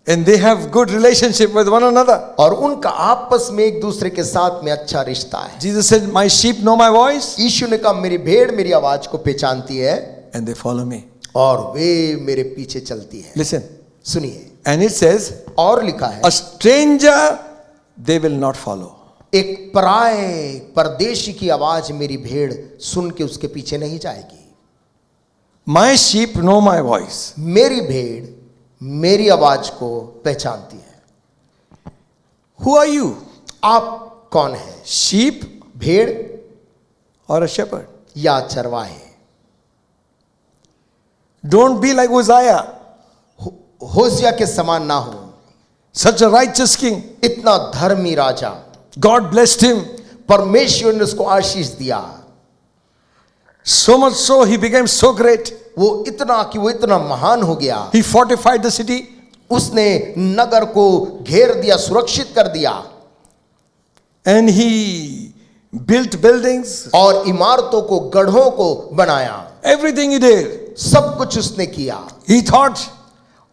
And they have good relationship with one another. और उनका आपस में एक दूसरे के साथ में अच्छा रिश्ता है। Jesus said, my sheep know my voice यीशु ने कहा मेरी भेड़ मेरी आवाज को पहचानती है and they follow me. और वे मेरे पीछे चलती है। Listen. सुनिए, And it says, और लिखा है a stranger they will not follow. एक पराये परदेशी की आवाज मेरी भेड़ सुन के उसके पीछे नहीं जाएगी। My sheep know my voice. मेरी भेड़ मेरी आवाज को पहचानती है। Who are you? आप कौन है? Sheep भेड़ or a shepherd? या चरवाहे? Don't be like Uzziah, होशिया के समान ना हो, such a righteous king. इतना धर्मी राजा, God blessed him. परमेश्वर ने उसको आशीष दिया, So much so he became so great. वो इतना कि वो इतना महान हो गया। He fortified the city. उसने नगर को घेर दिया, सुरक्षित कर दिया। And he built buildings. और इमारतों को, गढ़ों को बनाया। Everything he did. सब कुछ उसने किया। He thought,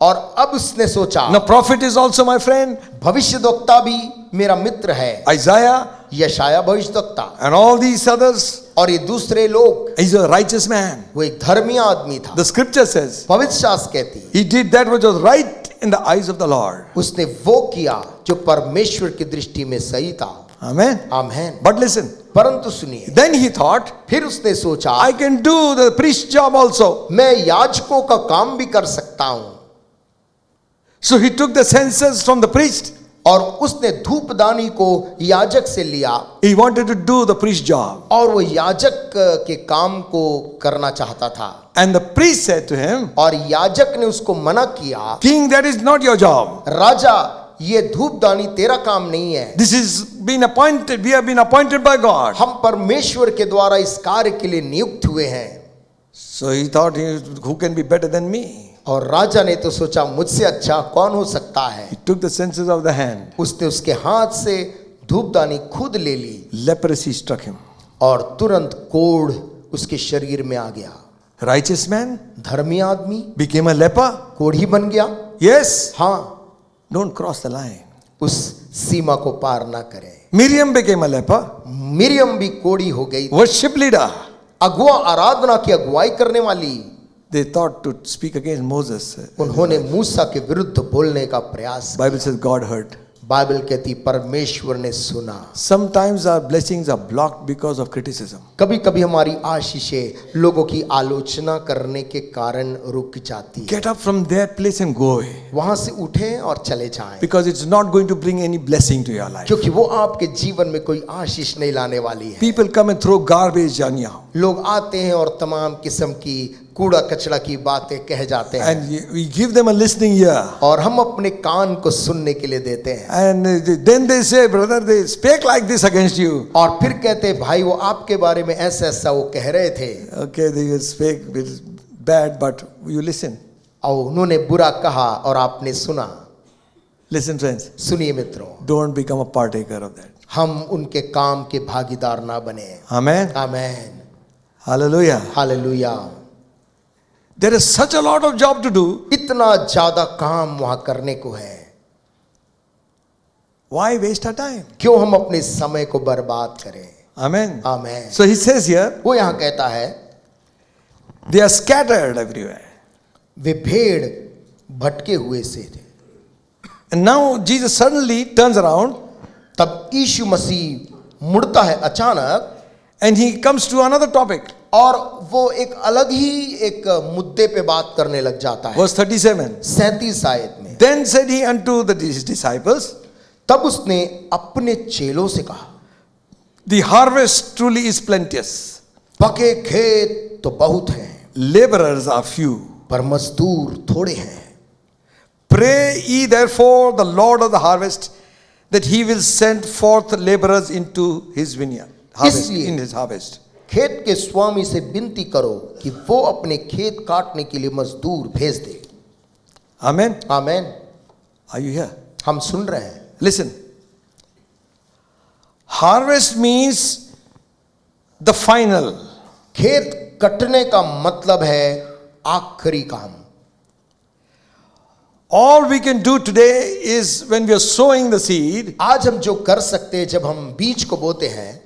और अब उसने सोचा, now prophet is also my friend. भविष्यद्वक्ता भी मेरा मित्र है, Isaiah यशाया भविष्यद्वक्ता, and all these others. और ये दूसरे लोग। He's a righteous man. वो एक धर्मी आदमी था। The scripture says पवित्र शास्त्र कहती है, he did that which was right in the eyes of the Lord. उसने वो किया जो परमेश्वर की दृष्टि में सही था। Amen. आमीन। But listen, परंतु सुनिए, then he thought, फिर उसने सोचा, I can do the priest job also. मैं याजकों का काम भी कर सकता हूं। So he took the census from the priest. और उसने धूपदानी को याजक से लिया, He wanted to do the priest job. और वो याजक के काम को करना चाहता था। And the priest said to him, और याजक ने उसको मना किया, King, that is not your job. राजा, ये धूपदानी तेरा काम नहीं है। This is been appointed. We have been appointed by God. हम परमेश्वर के द्वारा इस कार्य के लिए नियुक्त हुए हैं। So he thought, who can be better than me? और राजा ने तो सोचा, मुझसे अच्छा कौन हो सकता है। He took the census of the hand. उसने उसके हाथ से धूपदानी खुद ले ली, Leprosy struck him. और तुरंत कोढ़ उसके शरीर में आ गया। Righteous man धर्मी आदमी became a leper. कोढ़ी बन गया। Yes. हाँ, Don't cross the line. उस सीमा को पार ना करें। Miriam became a leper. Miriam भी कोढ़ी हो गई। Worship leader. अगुआ, आराधना की अगुवाई करने वाली, They thought to speak against Moses. उन्होंने मूसा के विरुद्ध बोलने का प्रयास Bible says God heard. Bible कहती परमेश्वर ने सुना। Sometimes our blessings are blocked because of criticism. कभी कभी हमारी आशीषें लोगों की आलोचना करने के कारण रुक जाती है। Get up from that place and go away. वहां से उठें और चले जाएं, Because it's not going to bring any blessing to your life. क्योंकि वो आपके जीवन में कोई आशीष नहीं लाने वाली है। People come and throw garbage on you. लोग आते हैं और तमाम किस्म की कूड़ा कचड़ा की बातें कह जाते हैं, And we give them a listening ear. और हम अपने कान को सुनने के लिए देते हैं। And then they say, brother, they spake like this against you. और फिर कहते हैं, भाई वो आपके बारे में ऐसा ऐसा वो कह रहे थे। Okay, they spake bad, but you listen. और उन्होंने बुरा कहा और आपने सुना। Listen, friends. सुनिए मित्रों, Don't become a partaker of that. हम उनके काम के भागीदार ना बने। Amen. Amen, Hallelujah. Hallelujah. There is such a lot of job to do. इतना ज्यादा काम वहां करने को है, Why waste our time? क्यों हम अपने समय को बर्बाद करें। Amen. Amen. So he says here, वो यहाँ कहता है, they are scattered everywhere. वे भेड़ भटके हुए से थे। And now Jesus suddenly turns around तब यीशु मसीह मुड़ता है अचानक, and he comes to another topic. और वो एक अलग ही एक मुद्दे पे बात करने लग जाता है। Verse 37. 37 आयत में, Then said he unto his disciples, तब उसने अपने चेलों से कहा, the harvest truly is plenteous. पके खेत तो बहुत हैं, Laborers are few. पर मजदूर थोड़े हैं। Pray ye therefore the Lord of the harvest that he will send forth laborers into his vineyard. Harvest, इसलिए in his harvest. खेत के स्वामी से विनती करो कि वो अपने खेत काटने के लिए मजदूर भेज दे। Amen. Amen. Are you here? हम सुन रहे हैं। Listen. Harvest means the final. खेत कटने का मतलब है आखिरी काम। All we can do today is when we are sowing the seed, आज हम जो कर सकते हैं, जब हम बीज को बोते हैं,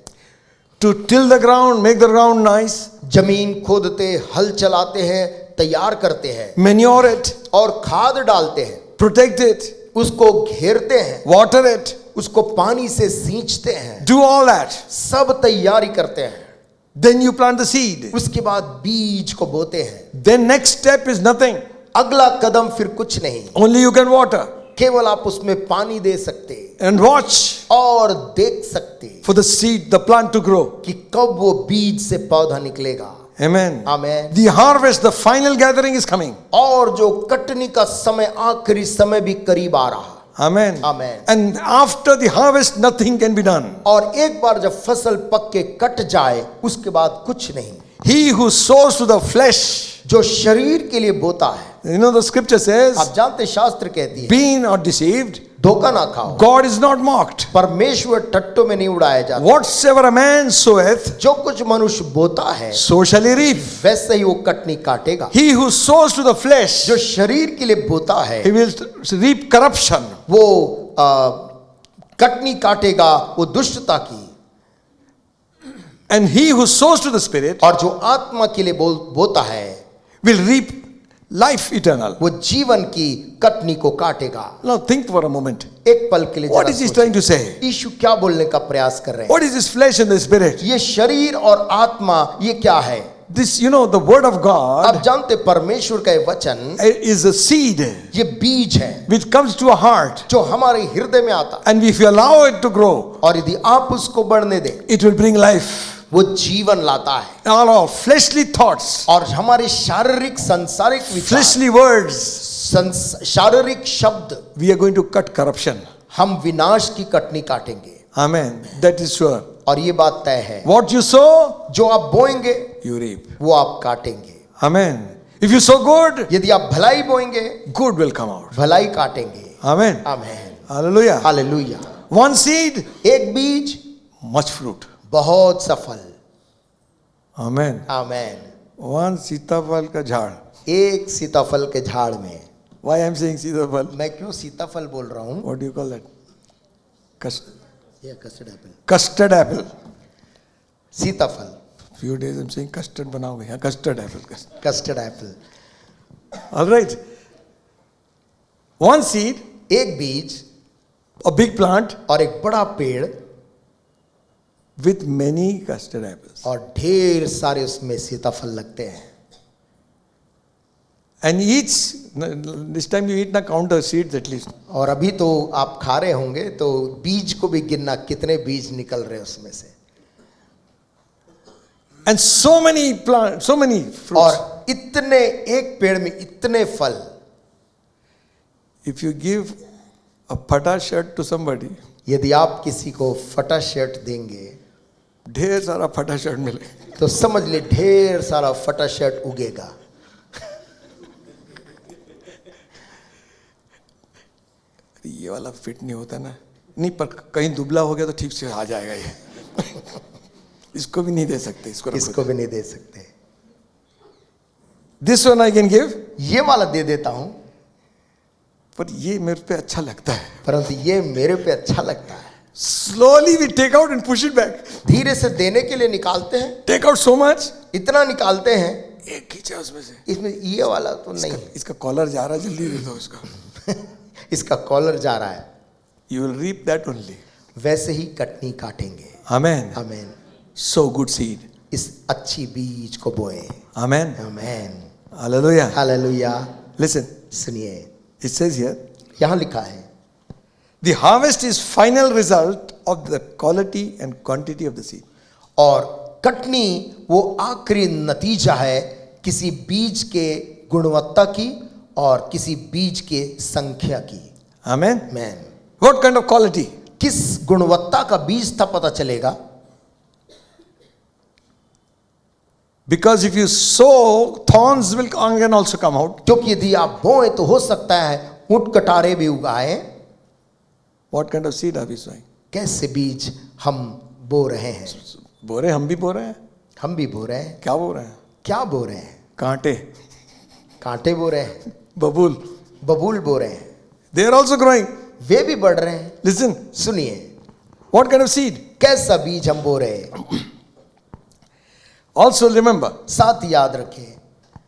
to till the ground, make the ground nice, जमीन खोदते, हल चलाते हैं, तैयार करते हैं, manure it, और खाद डालते हैं, protect it, उसको घेरते हैं, water it, उसको पानी से सींचते हैं, do all that. सब तैयारी करते हैं। Then you plant the seed. उसके बाद बीज को बोते हैं। Then next step is nothing. अगला कदम फिर कुछ नहीं, Only you can water केवल आप उसमें पानी दे सकते and watch और देख सकते for the seed, the plant to grow. कि कब वो बीज से पौधा निकलेगा। Amen. Amen. The harvest, the final gathering is coming. और जो कटनी का समय, आखिरी समय भी करीब आ रहा। Amen. Amen. And after the harvest, nothing can be done. और एक बार जब फसल पक के कट जाए, उसके बाद कुछ नहीं। He who sows to the flesh, जो शरीर के लिए बोता है, you know the scripture says, आप जानते शास्त्र कहती है, be not deceived. धोखा ना खाओ। God is not mocked. परमेश्वर टट्टों में नहीं उड़ाया जाता। Whatsoever a man soweth, जो कुछ मनुष्य बोता है so shall he reap. वैसे ही वो कटनी काटेगा। He who sows to the flesh, जो शरीर के लिए बोता है he will reap corruption. वो कटनी काटेगा वो दुष्टता की, And he who sows to the Spirit और जो आत्मा के लिए बोता है will reap life eternal. वो जीवन की कटनी को काटेगा। Now think for a moment. एक पल के लिए What जरा is he सोचें। trying to say? यीशु क्या बोलने का प्रयास कर रहे हैं? What is this flesh and the spirit? ये शरीर और आत्मा ये क्या है? This, the word of आप God जानते परमेश्वर का ये वचन is a seed ये बीज है which comes to a heart. जो हमारे हृदय में आता है, And if you allow it to grow, और यदि आप उसको बढ़ने दें it will bring life. वो जीवन लाता है। All fleshly thoughts, और हमारे शारीरिक संसारिक विचार, fleshly words, शारीरिक शब्द, we are going to cut corruption. हम विनाश की कटनी काटेंगे। Amen. That is sure. और ये बात तय है, What you sow, जो आप बोएंगे you reap. वो आप काटेंगे। Amen. If you sow good, यदि आप भलाई बोएंगे good will come out. भलाई काटेंगे। Amen. आमीन। Hallelujah. हालेलुया। One seed, एक बीज much fruit. बहुत सफल। Amen. आमीन। One सीताफल का झाड़. एक सीताफल के झाड़ में, Why I am saying सीताफल? मैं क्यों सीताफल बोल रहा हूँ? What do you call that? ये कस्टर्ड एप्पल, Custard apple. सीताफल, Few days I'm saying custard बनाओगे. हाँ, custard apple. Custard Apple. All right. One seed, एक बीज a big plant और एक बड़ा पेड़ with many custard apples. और ढेर सारे उसमें सीताफल लगते हैं। And each, this time you eat na, count the seeds at least. और अभी तो आप खा रहे होंगे तो बीज को भी गिनना, कितने बीज निकल रहे हैं उसमें से। And so many plants, so many fruits. और इतने, एक पेड़ में इतने फल। If you give a pata shirt to somebody, यदि आप किसी को फटा शर्ट देंगे ढेर सारा फटा शर्ट मिले. तो समझ ले ढेर सारा फटा शर्ट उगेगा। ये वाला फिट नहीं होता ना, नहीं, पर कहीं दुबला हो गया तो ठीक से आ जाएगा ये. इसको भी नहीं दे सकते, इसको भी नहीं दे सकते। This one I can give, ये वाला दे देता हूं, पर ये मेरे पे अच्छा लगता है. परंतु ये मेरे पे अच्छा लगता है। Slowly we take out and push it back. धीरे से देने के लिए निकालते हैं, Take out so much, इतना निकालते हैं, एक खींचा उसमें से. इसमें ये वाला तो नहीं। इसका कॉलर जा रहा है, जल्दी दे दो इसको. इसका कॉलर जा रहा है। You will reap that only. वैसे ही कटनी काटेंगे। Amen. आमीन। Sow good seed. इस अच्छी बीज को बोए। Amen. आमीन। Hallelujah. हालेलुया। Listen, सुनिए, it says here, यहाँ लिखा है, the harvest is final result of the quality and quantity of the seed. और कटनी वो आखिरी नतीजा है किसी बीज के गुणवत्ता की और किसी बीज के संख्या की। Amen. Man, What kind of quality? किस गुणवत्ता का बीज था पता चलेगा। Because if you sow, thorns will can also come out. क्योंकि यदि आप बोए तो हो सकता है ऊंट कटारे भी उगाए। What kind of seed are we sowing? कैसे बीज हम बो रहे हैं? बो रहे, हम भी बो रहे हैं. हम भी बो रहे हैं। क्या बो रहे हैं? क्या बो रहे हैं? कांटे, कांटे बो रहे हैं, बबूल. बबूल बो रहे हैं। They are also growing. वे भी बढ़ रहे हैं। Listen, सुनिए, what kind of seed? कैसा बीज हम बो रहे हैं। Also remember, साथ याद रखें,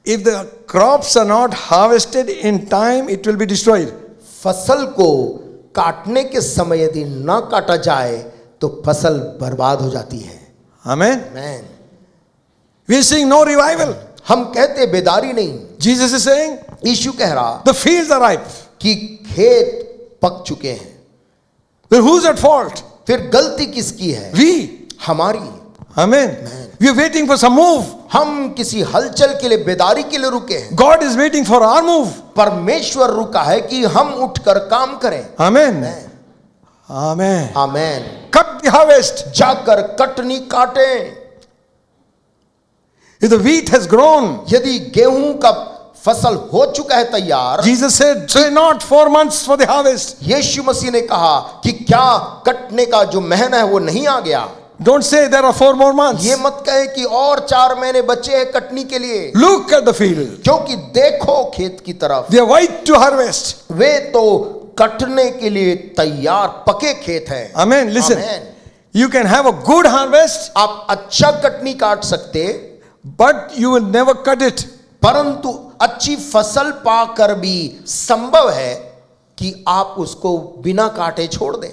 if the crops are not harvested in time, it will be destroyed. फसल को काटने के समय यदि ना काटा जाए तो फसल बर्बाद हो जाती है। Amen. Man, We are seeing no revival. हम कहते बेदारी नहीं। Jesus is saying, यीशु कह रहा the fields are ripe. कि खेत पक चुके हैं। Then who's at fault? फिर गलती किसकी है? We. हमारी। Amen. We are waiting for some move. हम किसी हलचल के लिए, बेदारी के लिए रुके हैं। God is waiting for our move. परमेश्वर रुका है कि हम उठकर काम करें। Amen. Amen. Amen. Cut the harvest. जाकर कटनी काटें। If the wheat has grown, यदि गेहूं का फसल हो चुका है तैयार। Jesus said, say not 4 months for the harvest. यीशु मसीह ने कहा कि क्या कटने का जो महीना है वो नहीं आ गया। Don't say there are 4 more months. ये मत कहे कि और 4 महीने बचे हैं कटनी के लिए, Look at the field. क्योंकि देखो खेत की तरफ, They are white to harvest. वे तो कटने के लिए तैयार पके खेत हैं। Amen. Listen. Amen. You can have a good harvest, आप अच्छा कटनी काट सकते, but you will never cut it. परंतु अच्छी फसल पाकर भी संभव है कि आप उसको बिना काटे छोड़ दें।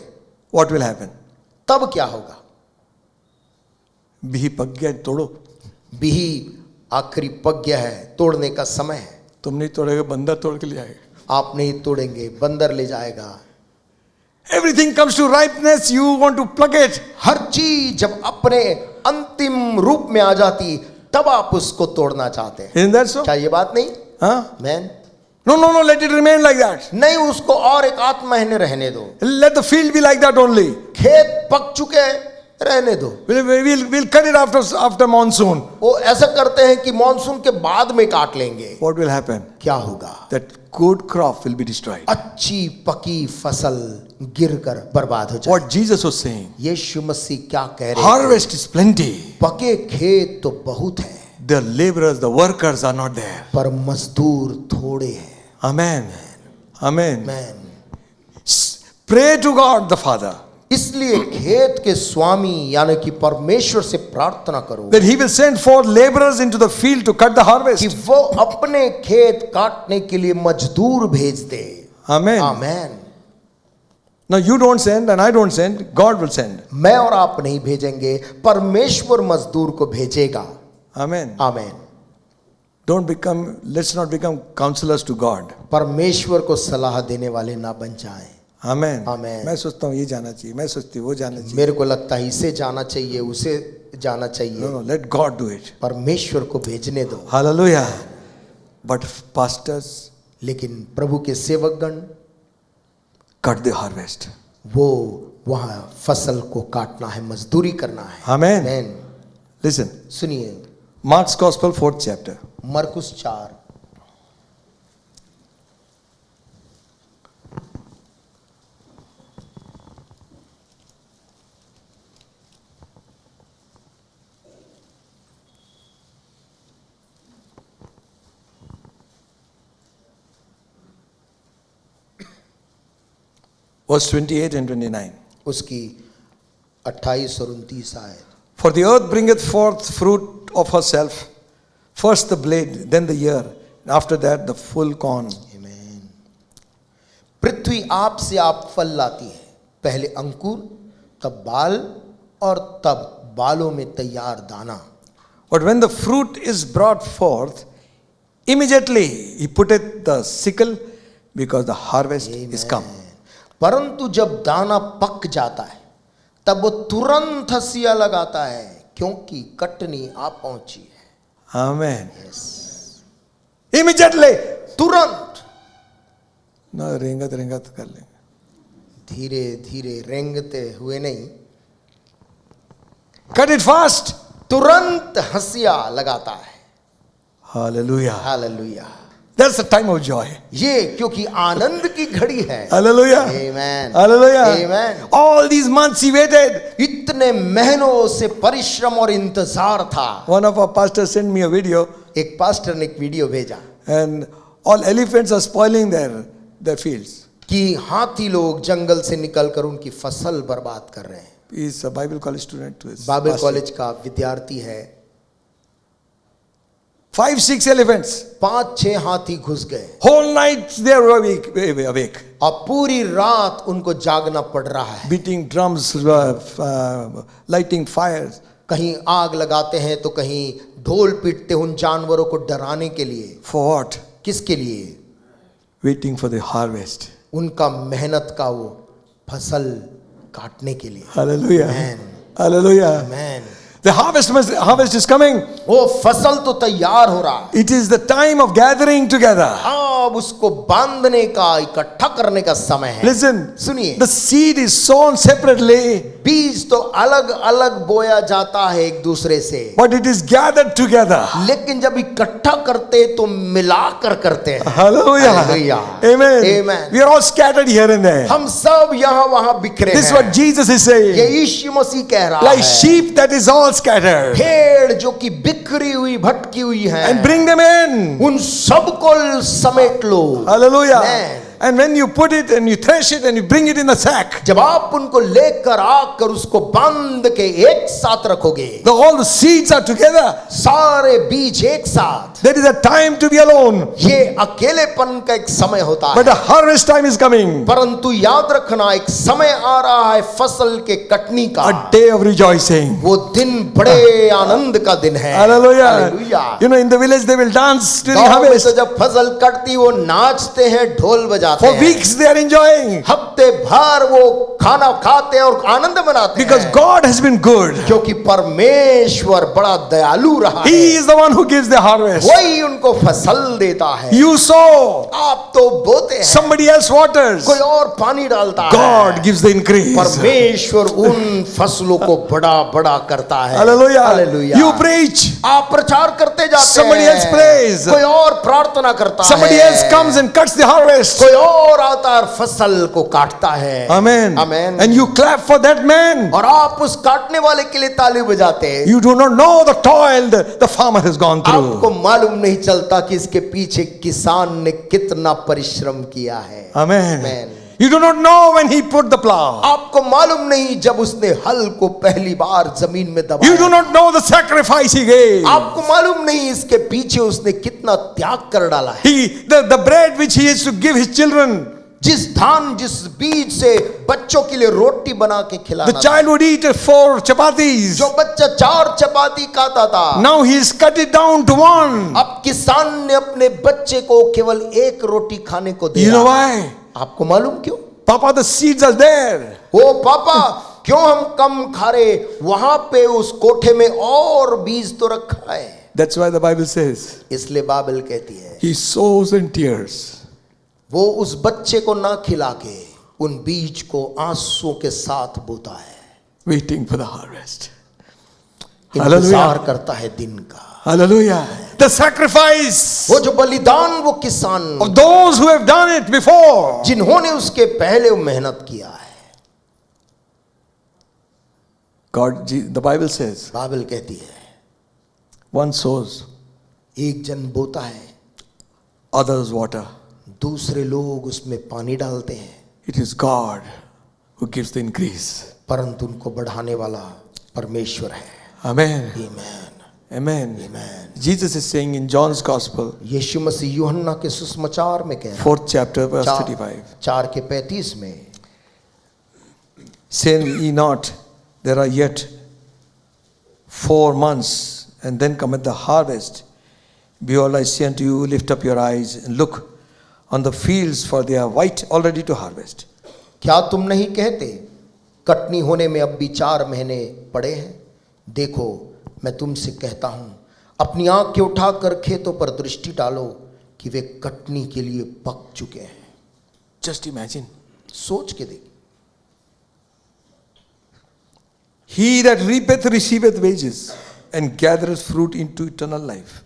What will happen? तब क्या होगा? बिही पक गया, तोड़ो। बिही आखिरी पक गया है, तोड़ने का समय है। तुम नहीं तोड़ोगे, बंदर तोड़ के ले आएगा। आप नहीं तोड़ेंगे, बंदर ले जाएगा। Everything comes to ripeness, you want to pluck it. हर चीज जब अपने अंतिम रूप में आ जाती तब आप उसको तोड़ना चाहते हैं। Isn't that so? क्या ये बात नहीं? Huh? Man No, let it remain like that. नहीं, उसको और एक आध महीने रहने दो। Let the field be like that only. खेत पक चुके, रहने दो। We'll cut it after monsoon. वो ऐसा करते हैं कि मॉनसून के बाद में काट लेंगे। What will happen? क्या होगा? That good crop will be destroyed. अच्छी पकी फसल गिरकर बर्बाद हो जाए। What Jesus was saying, यीशु मसीह क्या कह रहे हैं? harvest is plenty. पके खेत तो बहुत है, The laborers, the workers are not there. पर मजदूर थोड़े हैं। Amen. Amen. Man Pray to God the Father इसलिए खेत के स्वामी यानी कि परमेश्वर से प्रार्थना करो that He will send forth laborers into the field to cut the कि harvest. वो अपने खेत काटने के लिए मजदूर भेज दे। Amen. Amen. Now you don't send and I don't send, God will send. मैं और आप नहीं भेजेंगे, परमेश्वर मजदूर को भेजेगा। Amen. Amen. Let's not become counselors to God. परमेश्वर को सलाह देने वाले ना बन जाएं। Amen. Amen. मैं सोचता हूँ ये जाना चाहिए, मैं सोचती हूँ वो जाना चाहिए. मेरे को लगता है इसे जाना चाहिए, उसे जाना चाहिए। No, let God do it. परमेश्वर को भेजने दो। Hallelujah. But pastors लेकिन प्रभु के सेवकगण cut the harvest. वो वहां फसल को काटना है, मजदूरी करना है। Amen. आमेन। Listen. सुनिए, Mark's Gospel 4th chapter. मरकुस 4 Verse 28 and 29. उसकी 28 और 29 आयत। For the earth bringeth forth fruit of herself, first the blade, then the ear, and after that the full corn. आमीन। पृथ्वी आप से आप फल लाती है, पहले अंकुर, तब बाल और तब बालों में तैयार दाना। But when the fruit is brought forth, immediately he putteth the sickle, because the harvest is come. परंतु जब दाना पक जाता है तब वो तुरंत हंसिया लगाता है, क्योंकि कटनी आ पहुंची है। Amen. Immediately. तुरंत, ना रेंगत कर लेंगे. धीरे धीरे रेंगते हुए नहीं, Cut it fast. तुरंत हंसिया लगाता है। Hallelujah. Hallelujah. That's the time of joy. ये क्योंकि आनंद की घड़ी है। Hallelujah. Amen. Hallelujah. Amen. All these months he waited. इतने महीनों से परिश्रम और इंतजार था। One of our pastors sent me a video, एक पास्टर ने एक वीडियो भेजा and all elephants are spoiling their fields. कि हाथी लोग जंगल से निकलकर उनकी फसल बर्बाद कर रहे हैं। He is a Bible college student. Bible college का विद्यार्थी है। 5-6 elephants. 5-6 हाथी घुस गए। Whole night they are awake. और पूरी रात उनको जागना पड़ रहा है। Beating drums, lighting fires. कहीं आग लगाते हैं तो कहीं ढोल पीटते उन जानवरों को डराने के लिए। For what? किसके लिए? Waiting for the harvest. उनका मेहनत का वो फसल काटने के लिए। Hallelujah. Amen. Hallelujah. Amen. The harvest is coming. वो फसल तो तैयार हो रहा है। It is the time of gathering together. हाँ, अब उसको बांधने का, इकट्ठा करने का समय है। Listen, सुनिए, the seed is sown separately, बीज तो अलग अलग बोया जाता है एक दूसरे से, but it is gathered together. लेकिन जब इकट्ठा करते तो मिलाकर करते हैं। Hallelujah. Hallelujah. Amen. Amen. We are all scattered here and there. हम सब यहाँ वहाँ बिखरे This is हैं। what Jesus is ये saying. यीशु मसीह कह रहा Like है, sheep that is all scattered. भेड़ जो कि बिखरी हुई, भटकी हुई है, And bring them in. उन सबको समेट लो। Hallelujah. Amen. And when you put it and you thresh it and you bring it in the sack, जब आप उनको लेकर आकर उसको बांध के एक साथ रखोगे, all the seeds are together. सारे बीज एक साथ, There is a time to be alone, ये अकेलेपन का एक समय होता but है। the harvest time is coming. परंतु याद रखना, एक समय आ रहा है फसल के कटनी का। A day of rejoicing. वो दिन बड़े आनंद का दिन है। Hallelujah. Hallelujah. You know, in the village they will dance during गाँव में harvest. तो जब फसल कटती वो नाचते हैं, ढोल बजाते For हैं। weeks they are enjoying. हफ्ते भर वो खाना खाते हैं और आनंद मनाते Because हैं, God has been good. क्योंकि परमेश्वर बड़ा दयालु रहा है। He is the one who gives the harvest. वही उनको फसल देता है। You sow, आप तो बोते हैं, somebody else waters. कोई और पानी डालता है। God gives the increase. परमेश्वर उन फसलों को बड़ा बड़ा करता है। Hallelujah. Hallelujah. You preach. आप प्रचार करते जाते Somebody हैं, else prays. कोई और प्रार्थना करता Somebody है, else comes and cuts the harvest. कोई और आता और फसल को काटता है। Amen. Amen. And you clap for that man. और आप उस काटने वाले के लिए ताली बजाते हैं। You do not know the toil the farmer has gone आपको through. मालूम नहीं चलता कि इसके पीछे किसान ने कितना परिश्रम किया है। Amen. Amen. You do not know when he put the plow. आपको मालूम नहीं जब उसने हल को पहली बार जमीन में दबाया। You do not know the sacrifice he gave. आपको मालूम नहीं इसके पीछे उसने कितना त्याग कर डाला है। The bread which he used to give his children, जिस धान, जिस बीज से बच्चों के लिए रोटी बना के the खिलाना, child would eat 4 chapatis. जो बच्चा 4 चपाती खाता था, Now he has cut it down to 1. अब किसान ने अपने बच्चे को केवल 1 रोटी खाने को दिया। You know why? आपको मालूम क्यों? Papa, the seeds are there. ओ पापा, क्यों हम कम खा रहे? वहां पे उस कोठे में और बीज तो रखा है। That's why the Bible says इसलिए बाइबल कहती है, he sows in tears. वो उस बच्चे को ना खिला के उन बीज को आंसुओं के साथ बोता है, Waiting for the harvest. इंतजार करता है दिन का। Hallelujah. The sacrifice वो जो बलिदान, वो किसान of those who have done it before. जिन्होंने उसके पहले मेहनत किया है। The Bible says, बाइबल कहती है, one sows, एक जन बोता है, others water. दूसरे लोग उसमें पानी डालते हैं, It is God who gives the increase. परंतु उनको बढ़ाने वाला परमेश्वर है। Amen. आमीन। Amen. Amen. Jesus is saying in John's Gospel, यीशु मसीह यूहन्ना के सुसमाचार में कह रहा है, 4th chapter, verse 35. 4 के 35 में, Say ye not, there are yet 4 months, and then cometh the harvest. Behold, I say unto you, lift up your eyes and look on the fields, for they are white already to harvest. क्या तुम नहीं कहते, कटनी होने में अब भी 4 महीने पड़े हैं? देखो, मैं तुमसे कहता हूं, अपनी आंखें उठाकर खेतों पर दृष्टि डालो कि वे कटनी के लिए पक चुके हैं। Just imagine. सोच के देख, He that reapeth receiveth wages, and gathereth fruit into eternal life,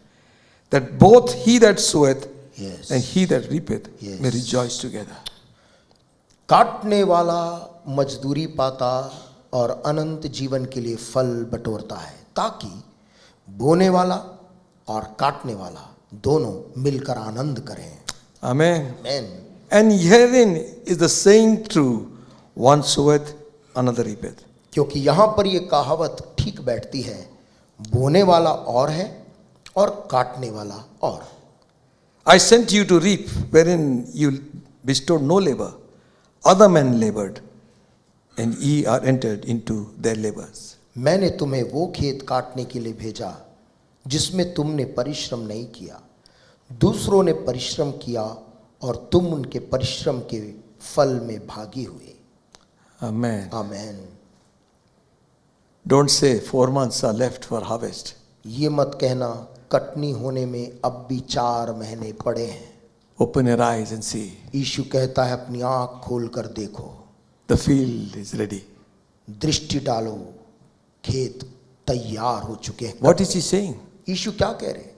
that both he that soweth Yes. and he that reapeth Yes. may rejoice together. काटने वाला मजदूरी पाता और अनंत जीवन के लिए फल बटोरता है, ताकि बोने वाला और काटने वाला दोनों मिलकर आनंद करें। Amen. Amen. And herein is the saying true, one soweth, another reapeth. क्योंकि यहां पर यह कहावत ठीक बैठती है, बोने वाला और है और काटने वाला और। I sent you to reap, wherein you bestowed no labor. Other men labored, and ye are entered into their labors. मैंने तुम्हें वो खेत काटने के लिए भेजा जिसमें तुमने परिश्रम नहीं किया, दूसरों ने परिश्रम किया और तुम उनके परिश्रम के फल में भागी हुए। Amen. Amen. Don't say 4 months are left for harvest. ये मत कहना कटनी होने में अब भी 4 महीने पड़े हैं। Open your eyes and see. यीशु कहता है अपनी आंख खोल कर देखो, The field is ready. दृष्टि डालो, खेत तैयार हो चुके हैं। What is he saying? यीशु क्या कह रहे हैं?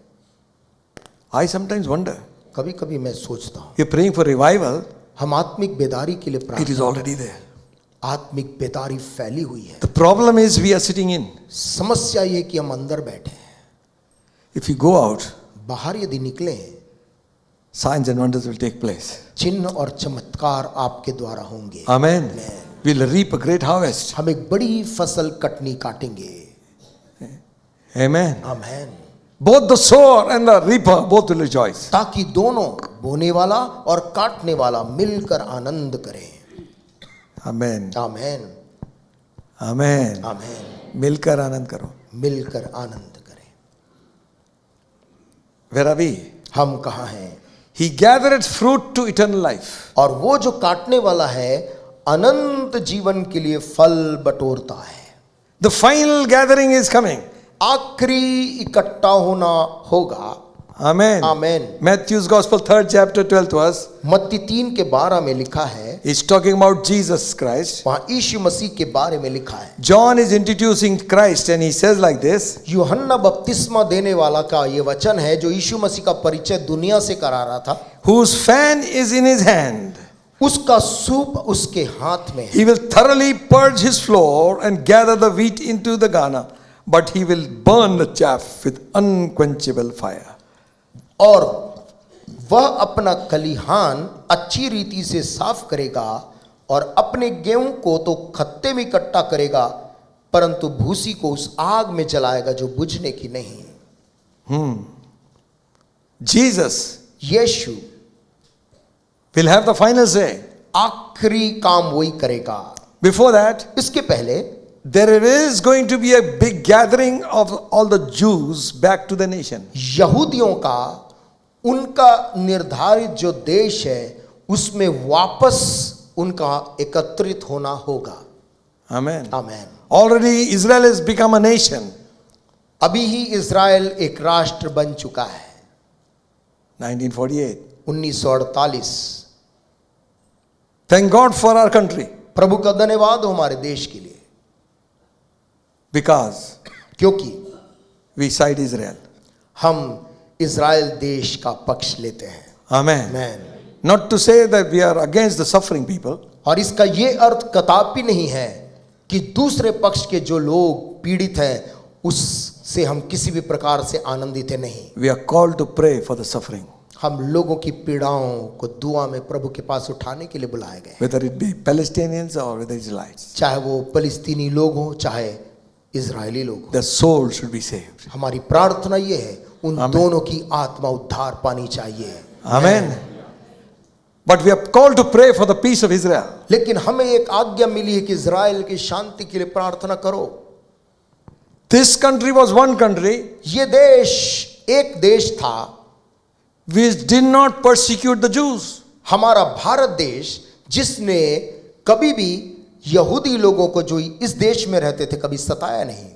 I sometimes wonder. कभी कभी मैं सोचता हूँ, You're praying for revival. हम आत्मिक बेदारी के लिए It is प्रार्थना, already there. आत्मिक बेदारी फैली हुई है। The problem is we are sitting in. समस्या ये कि हम अंदर बैठे हैं। If you go out, बाहर यदि निकले, signs and wonders will take place. चिन्ह और चमत्कार आपके द्वारा होंगे। Amen. We'll reap a great harvest. हम एक बड़ी फसल कटनी काटेंगे। Amen. Amen. Both the sower and the reaper both will rejoice. ताकि दोनों, बोने वाला और काटने वाला, मिलकर आनंद करें। Amen. आमेन। Amen. आमेन। मिलकर आनंद करो. मिलकर आनंद करें। Where are we? हम कहाँ हैं? He gathered fruit to eternal life. और वो जो काटने वाला है अनंत जीवन के लिए फल बटोरता है। The final gathering is coming. आखिरी इकट्ठा होना होगा। Amen. आमेन। Matthew's Gospel 3rd chapter 12th verse. मत्ती 3:12 में लिखा है, He's talking about Jesus Christ. वहां यीशु मसीह के बारे में लिखा है। John is introducing Christ and he says like this. यूहन्ना बपतिस्मा देने वाला का ये वचन है जो यीशु मसीह का परिचय दुनिया से करा रहा था। Whose fan is in his hand. उसका सूप उसके हाथ में है। He will thoroughly purge his floor and gather the wheat into the garner, but he will burn the chaff with unquenchable fire. और वह अपना खलिहान अच्छी रीति से साफ करेगा और अपने गेहूं को तो खत्ते में इकट्ठा करेगा, परंतु भूसी को उस आग में जलाएगा जो बुझने की नहीं। Jesus Yeshu will have the final say. आखिरी काम वही करेगा। Before that, इसके पहले there is going to be a big gathering of all the Jews back to the nation. यहूदियों का उनका निर्धारित जो देश है उसमें वापस उनका एकत्रित होना होगा। Amen. Amen. Already Israel has become a nation. अभी ही इज़राइल एक राष्ट्र बन चुका है। 1948. 1948। Thank God for our country. प्रभु का धन्यवाद हो हमारे देश के लिए, Because क्योंकि we side Israel. हम इज़राइल देश का पक्ष लेते हैं। Amen. Amen. Not to say that we are against the suffering people. और इसका ये अर्थ कदापि नहीं है कि दूसरे पक्ष के जो लोग पीड़ित हैं उससे हम किसी भी प्रकार से आनंदित नहीं। We are called to pray for the suffering. हम लोगों की पीड़ाओं को दुआ में प्रभु के पास उठाने के लिए बुलाए गए, Whether it be Palestinians or whether Israelites. चाहे वो फलस्तीनी लोग हों चाहे इजरायली लोग हों। Their soul should be saved. हमारी प्रार्थना ये है उन Amen. दोनों की आत्मा उद्धार पानी चाहिए। Amen. But we are called to pray for the peace of Israel. लेकिन हमें एक आज्ञा मिली है कि इजराइल की शांति के लिए प्रार्थना करो। This country was one country ये देश एक देश था which did not persecute the Jews. हमारा भारत देश जिसने कभी भी यहूदी लोगों को जो इस देश में रहते थे कभी सताया नहीं।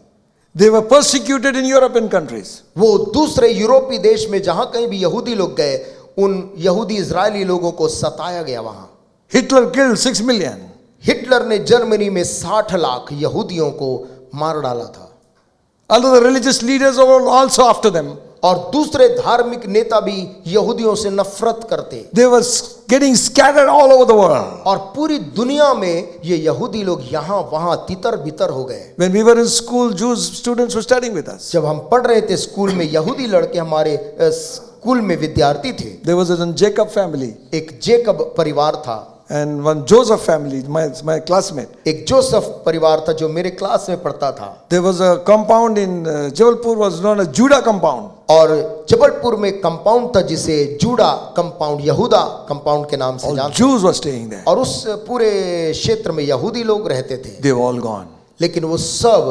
They were persecuted in European countries. वो दूसरे यूरोपीय देश में जहां कहीं भी यहूदी लोग गए उन यहूदी इजरायली लोगों को सताया गया। वहां Hitler killed 6 million. हिटलर ने जर्मनी में 60 लाख यहूदियों को मार डाला था। Although the religious leaders were also after them. और दूसरे धार्मिक नेता भी यहूदियों से नफरत करते। They were getting scattered all over the world. और पूरी दुनिया में ये यहूदी लोग यहाँ वहां तितर बितर हो गए। When we were in school, Jews students were studying with us. जब हम पढ़ रहे थे स्कूल में यहूदी लड़के हमारे स्कूल में विद्यार्थी थे। There was a Jacob family एक जेकब परिवार था and one Joseph family, my classmate. एक जोसेफ परिवार था जो मेरे क्लास में पढ़ता था। There was a compound in Jabalpur was known as Judah compound. और जबलपुर में कंपाउंड था जिसे जूडा कंपाउंड, यहूदा कंपाउंड के नाम से All जानते। Jews were staying there. और उस पूरे क्षेत्र में यहूदी लोग रहते थे। They were all gone. लेकिन वो सब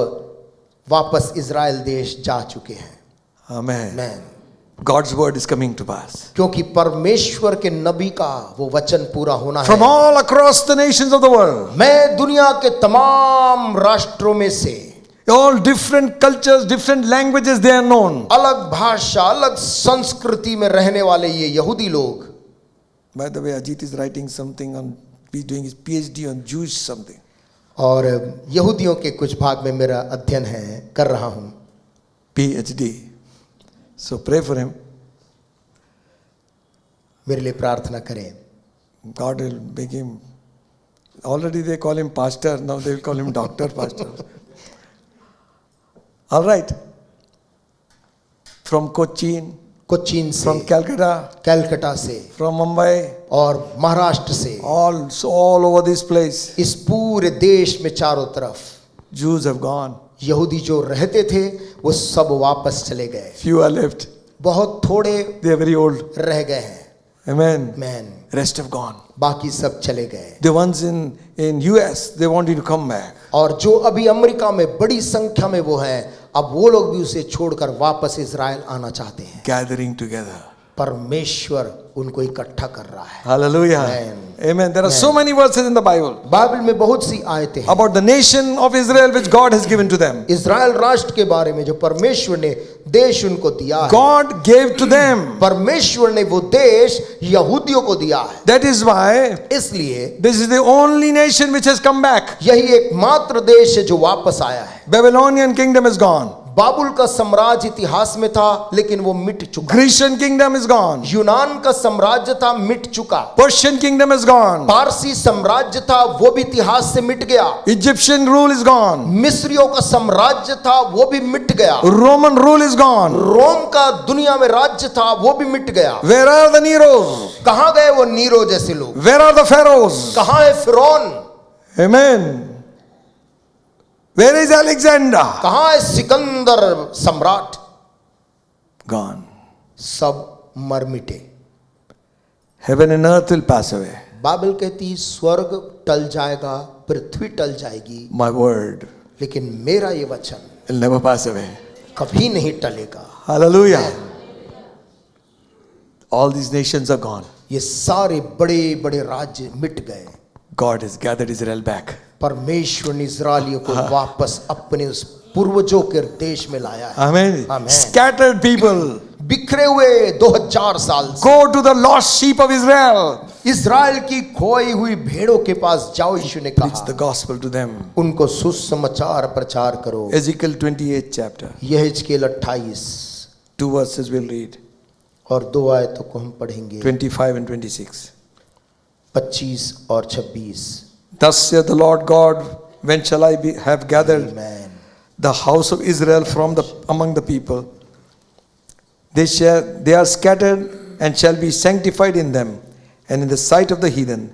वापस इजराइल देश जा चुके हैं। Amen. आमीन। God's word is coming to pass. क्योंकि परमेश्वर के नबी का वो वचन पूरा होना From है। all across the nations of the world. मैं दुनिया के तमाम राष्ट्रों में से, All different cultures, different languages they are known. अलग भाषा अलग संस्कृति में रहने वाले ये यहूदी लोग By the way, Ajit is writing something on, he's doing his PhD on Jewish something. और यहूदियों के कुछ भाग में मेरा अध्ययन है, कर रहा हूँ। PhD. So pray for him. मेरे लिए प्रार्थना करें। God will make him, already they call him pastor, now they will call him doctor, pastor. All right. From Cochin, Cochin से, from Calcutta, कलकत्ता से from Mumbai, और महाराष्ट्र से, all over this place, इस पूरे देश में चारों तरफ Jews have gone. यहूदी जो रहते थे वो सब वापस चले गए। Few are left. बहुत थोड़े They are very old. रह गए हैं। Amen. Man, Rest have gone. बाकी सब चले गए। The ones in US, they want you to come back. और जो अभी अमेरिका में बड़ी संख्या में वो हैं, अब वो लोग भी उसे छोड़कर वापस इजराइल आना चाहते हैं। Gathering together. परमेश्वर उनको इकट्ठा कर रहा है। Hallelujah. Amen. Amen. There are so many verses in the Bible Bible में बहुत सी आयतें हैं about the nation of Israel which God has given to them. Israel राष्ट्र के बारे में जो परमेश्वर ने देश उनको दिया है। God gave to them. परमेश्वर ने वो देश यहूदियों को दिया है। That is why इसलिए this is the only nation which has come back. यही एकमात्र देश है जो वापस आया है। Babylonian kingdom is gone. बाबुल का साम्राज्य इतिहास में था, लेकिन वो मिट चुका। Grecian kingdom is gone. यूनान का साम्राज्य था, मिट चुका। Persian kingdom is gone. Parsi साम्राज्य था, वो भी इतिहास से मिट गया। Egyptian rule is gone. मिस्रियों का साम्राज्य था, वो भी मिट गया। Roman rule is gone. रोम का दुनिया में राज्य था, वो भी मिट गया। Where are the Neros? कहां गए वो नीरो जैसे लोग? Where are the pharaohs? कहां है फिरौन? Amen. Where is Alexander? कहां है सिकंदर सम्राट? Gone. सब मर मिटे। Heaven and earth will pass away. Bible कहती स्वर्ग टल जाएगा, पृथ्वी टल जाएगी, My word लेकिन मेरा ये वचन will never pass away. कभी नहीं टलेगा। Hallelujah. All these nations are gone. ये सारे बड़े बड़े राज्य मिट गए। God has gathered Israel back. परमेश्वर ने इस्राएलियों को वापस अपने उस पूर्वजों के देश में लाया है। Amen. Amen. Scattered people. बिखरे हुए 2000 साल से Go to the lost sheep of Israel. इस्राएल की खोई हुई भेड़ों के पास जाओ, यीशु ने Preach कहा। the gospel to them. उनको सुसमाचार प्रचार करो। Ezekiel 28 chapter. यहेजकेल 28 2 verses we'll read. और 2 आयतों को हम पढ़ेंगे, 25 and 26. 25 और 26। Thus saith the Lord God, when shall I have gathered Amen. the house of Israel from among the people? They are scattered and shall be sanctified in them and in the sight of the heathen.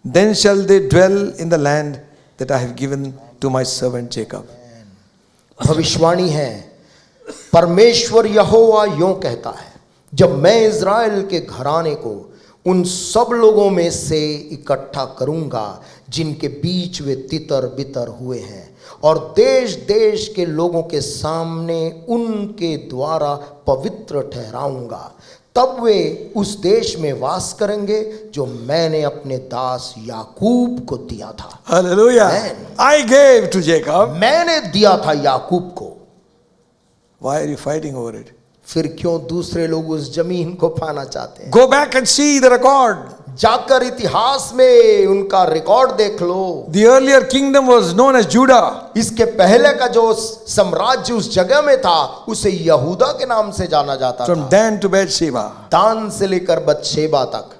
Then shall they dwell in the land that I have given to my servant Jacob. भविष्यवाणी है, परमेश्वर यहोवा यूं कहता है, जब मैं Israel के घराने को उन सब लोगों में से इकट्ठा करूंगा जिनके बीच वे तितर बितर हुए हैं, और देश देश के लोगों के सामने उनके द्वारा पवित्र ठहराऊंगा, तब वे उस देश में वास करेंगे जो मैंने अपने दास याकूब को दिया था। Hallelujah. Amen. I gave to Jacob. मैंने दिया था याकूब को। Why are you fighting over it? फिर क्यों दूसरे लोग उस जमीन को पाना चाहते हैं? Go back and see the record. जाकर इतिहास में उनका रिकॉर्ड देख लो। The earlier kingdom was known as Judah. इसके पहले का जो साम्राज्य उस जगह में था उसे यहूदा के नाम से जाना जाता From था। Dan to Beersheba. दान से लेकर बतशेबा तक।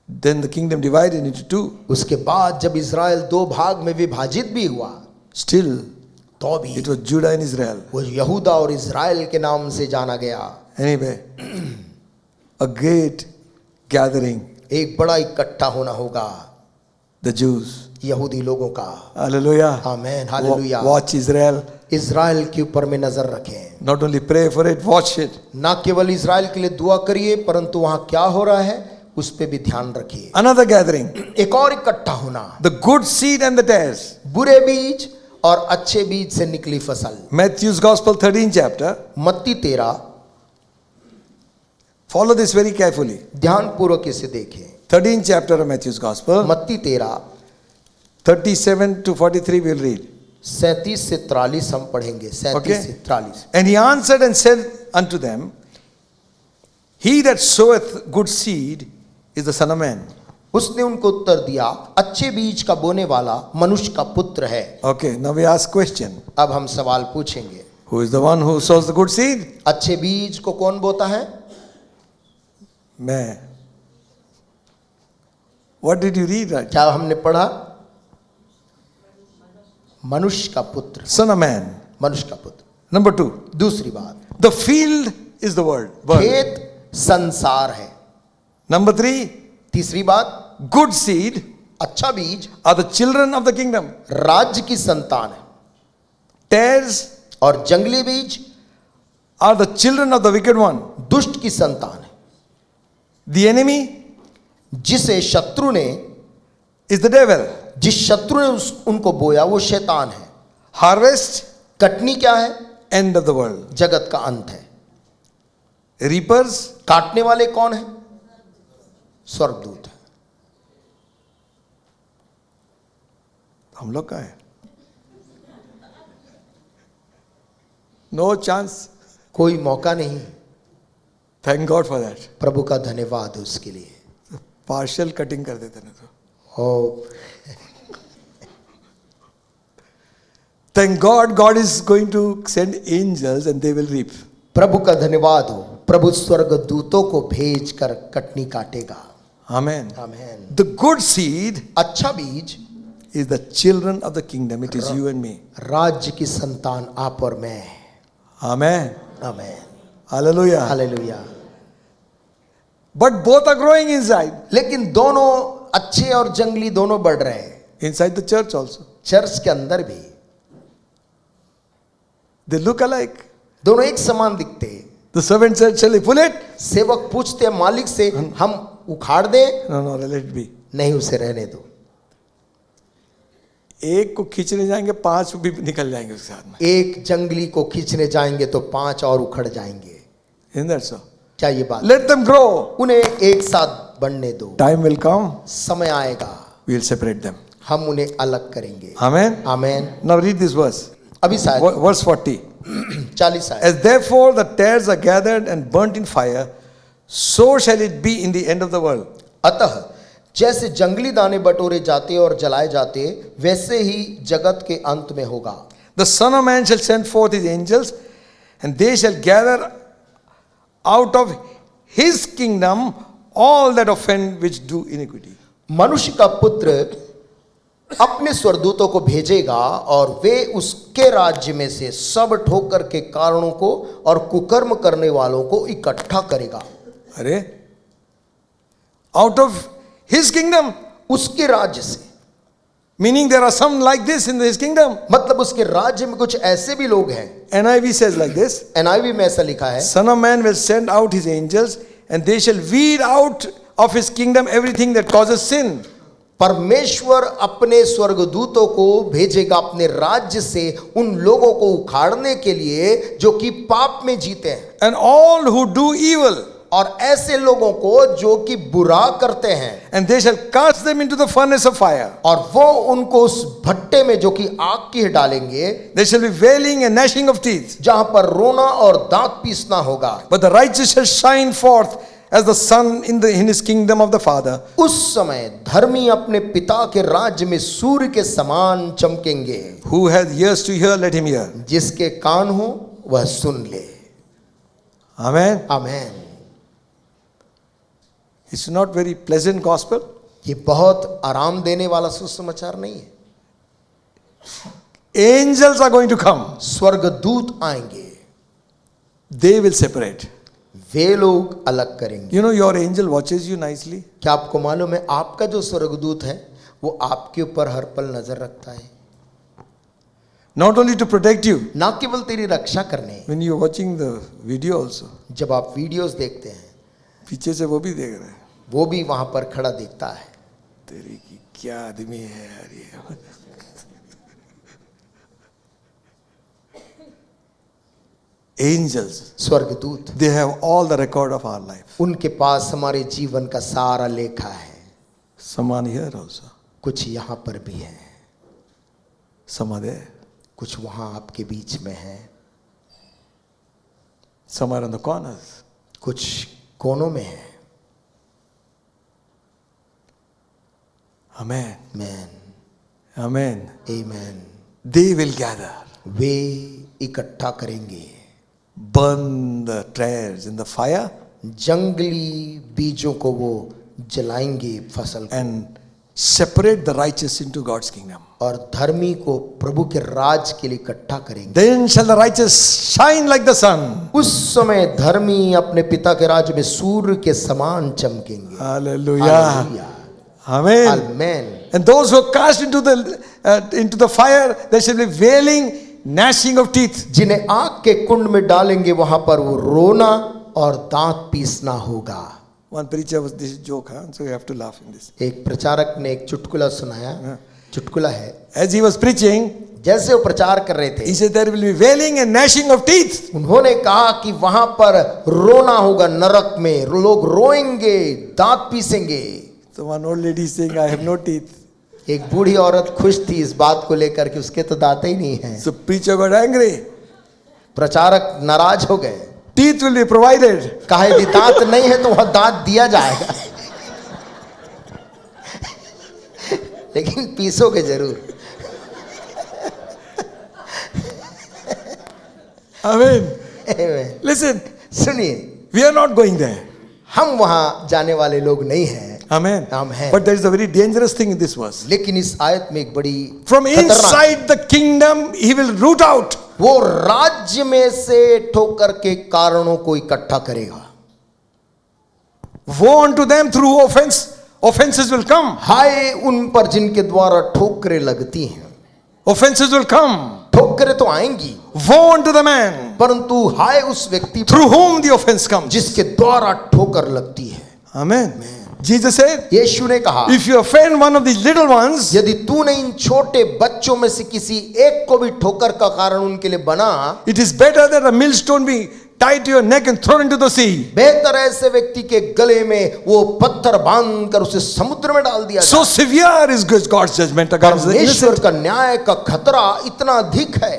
Then the kingdom divided into two. उसके बाद जब इज़राइल 2 भाग में विभाजित भी हुआ, Still, तो भी it was Judah and Israel. वो यहूदा और इज़राइल के नाम से जाना गया। Anyway, a great gathering, एक बड़ा इकट्ठा होना होगा the Jews. यहूदी लोगों का। Hallelujah. आमेन, हालेलुया। Watch Israel. इज़राइल के ऊपर में नजर रखें। Not only pray for it, watch it. ना केवल इज़राइल के लिए दुआ करिए, परंतु वहां क्या हो रहा है उस पे भी ध्यान रखिए। Another gathering. एक और इकट्ठा होना, The good seed and the tares. बुरे बीज और अच्छे बीज से निकली फसल। Matthew's Gospel 13 chapter. मत्ती 13, Follow this very carefully. ध्यान पूर्वक इसे देखें। 13th chapter of Matthew's Gospel. मत्ती 13 37 to 43 we'll read. 37 से 43 हम पढ़ेंगे। 37 Okay. से 43। And he answered and said unto them, He that soweth good seed is the Son of Man. उसने उनको उत्तर दिया, अच्छे बीज का बोने वाला मनुष्य का पुत्र है। Okay, now we ask question. अब हम सवाल पूछेंगे, Who is the one who sows the good seed? अच्छे बीज को कौन बोता है? मैं. What did you read? Right? क्या हमने पढ़ा? मनुष्य का पुत्र, Son of Man. मनुष्य का पुत्र। Number 2. दूसरी बात, The field is the world. खेत संसार है। Number 3. तीसरी बात, Good seed अच्छा बीज are the children of the kingdom. राज्य की संतान है, Tares और जंगली बीज are the children of the wicked one. दुष्ट की संतान है। The enemy जिसे शत्रु ने, is the devil. जिस शत्रु ने उनको बोया वो शैतान है। Harvest, कटनी क्या है? end of the world. जगत का अंत है। Reapers, काटने वाले कौन है? स्वर्गदूत है। हम लोग का है. No chance. कोई मौका नहीं। Thank God for that. प्रभु का धन्यवाद उसके लिए। Partial cutting कर देते ना तो. ओ Thank God, God is going to send angels and they will reap. प्रभु का धन्यवाद हो, प्रभु स्वर्गदूतों को भेज कर कटनी काटेगा। Amen. आमीन। The good seed अच्छा बीज is the children of the kingdom. It is you and me. राज्य की संतान आप और मैं। Amen. आमीन। Hallelujah. Hallelujah. But both are growing inside. लेकिन दोनों अच्छे और जंगली दोनों बढ़ रहे हैं। Inside the church also. Church के अंदर भी They look alike. दोनों एक समान दिखते हैं। The servant said, shall we pull it? सेवक पूछते हैं मालिक से, हम उखाड़ दें? No, no, let it be. नहीं, उसे रहने दो। एक को खींचने जाएंगे 5 भी निकल जाएंगे उसके साथ में. एक जंगली को खींचने जाएंगे तो 5 और उखड़ जाएंगे। Isn't that so? क्या ये बात? Let them grow. उन्हें एक साथ बढ़ने दो। Time will come. समय आएगा, We will separate them. हम उन्हें अलग करेंगे। Amen. आमीन। Now read this verse. अभी शायद Verse 40. 40 आए। As therefore the tares are gathered and burnt in fire, so shall it be in the end of the world. अतः जैसे जंगली दाने बटोरे जाते और जलाए जाते, वैसे ही जगत के अंत में होगा। The Son of Man shall send forth his angels, and they shall gather out of his kingdom all that offend which do iniquity. मनुष्य का पुत्र अपने स्वर्गदूतों को भेजेगा और वे उसके राज्य में से सब ठोकर के कारणों को और कुकर्म करने वालों को इकट्ठा करेगा। अरे, out of his kingdom, उसके राज्य से, meaning there are some like this in his kingdom. मतलब उसके राज्य में कुछ ऐसे भी लोग हैं। NIV says like this. NIV में ऐसा लिखा है, Son of Man will send out his angels, and they shall weed out of his kingdom everything that causes sin. परमेश्वर अपने स्वर्गदूतों को भेजेगा अपने राज्य से उन लोगों को उखाड़ने के लिए जो कि पाप में जीते हैं, And all who do evil, और ऐसे लोगों को जो कि बुरा करते हैं, and they shall cast them into the furnace of fire. और वो उनको उस भट्टे में जो कि आग की डालेंगे, There shall be wailing and gnashing of teeth. जहां पर रोना और दांत पीसना होगा। But the righteous shall shine forth as the sun in his kingdom of the Father. उस समय धर्मी अपने पिता के राज्य में सूर्य के समान चमकेंगे। Who has ears to hear, let him hear. जिसके कान हो वह सुन ले। Amen. आमीन। It's not very pleasant gospel. ये बहुत आराम देने वाला सुसमाचार नहीं है। Angels are going to come. स्वर्गदूत आएंगे, They will separate. वे लोग अलग करेंगे। You know, your angel watches you nicely. क्या आपको मालूम है आपका जो स्वर्गदूत है वो आपके ऊपर हर पल नजर रखता है, Not only to protect you. ना केवल तेरी रक्षा करने। When you're watching the video also, जब आप वीडियोस देखते हैं, पीछे से वो भी देख रहे हैं, वो भी वहां पर खड़ा देखता है। तेरी की क्या आदमी है यार ये. Angels, स्वर्गदूत, they have all the record of our life. उनके पास हमारे जीवन का सारा लेखा है। Some are here also. कुछ यहाँ पर भी है, Some are there. कुछ वहां आपके बीच में है, Some are on the corners. कुछ कोनों में है। Amen. Amen. Amen. Amen. They will gather, वे इकट्ठा करेंगे, burn the tares in the fire, जंगली बीजों को वो जलाएंगे फसल को, and separate the righteous into God's kingdom. और धर्मी को प्रभु के राज के लिए इकट्ठा करेंगे। Then shall the righteous shine like the sun. उस समय धर्मी अपने पिता के राज्य में सूर्य के समान चमकेंगे। Hallelujah. Amen. Amen. And those who are cast into the fire, there shall be wailing, gnashing of teeth. जिन्हें आग के कुंड में डालेंगे वहां पर वो रोना और दांत पीसना होगा। One preacher was this joke, huh? So you have to laugh in this. एक प्रचारक ने एक चुटकुला सुनाया, चुटकुला है। As he was preaching, जैसे वो प्रचार कर रहे थे, he said there will be wailing and gnashing of teeth. उन्होंने कहा कि वहां पर रोना होगा, नरक में लोग रोएंगे, दांत पीसेंगे। So one old lady is saying, I have no teeth. एक बूढ़ी औरत खुश थी इस बात को लेकर कि उसके तो दांत ही नहीं है। So preacher got angry. प्रचारक नाराज हो गए। Teeth will be provided. कहा यदि दांत नहीं है तो वह दांत दिया जाएगा, लेकिन पीसोगे जरूर। Amen. Listen, सुनिए, we are not going there. हम वहां जाने वाले लोग नहीं हैं। Amen. Amen. But there is a very dangerous thing in this verse. लेकिन इस आयत में एक बड़ी From खतरनाक, inside the kingdom, he will root out. वो राज्य में से ठोकर के कारणों को इकट्ठा करेगा। Woe unto them through offenses will come. हाय उन पर जिनके द्वारा ठोकरें लगती हैं। Offenses will come. ठोकरें तो आएंगी, Woe unto the man परंतु हाय उस व्यक्ति पर through whom the offense comes. जिसके द्वारा ठोकर लगती है। Amen. Jesus said, यीशु ने कहा, if you offend one of these little ones, यदि तूने इन छोटे बच्चों में से किसी एक को भी ठोकर का कारण उनके लिए बना, it is better that a millstone be tied to your neck and thrown into the sea. बेहतर ऐसे व्यक्ति के गले में वो पत्थर बांधकर उसे समुद्र में डाल दिया So जाए। severe is God's judgment against the परमेश्वर innocent. का न्याय का खतरा इतना अधिक है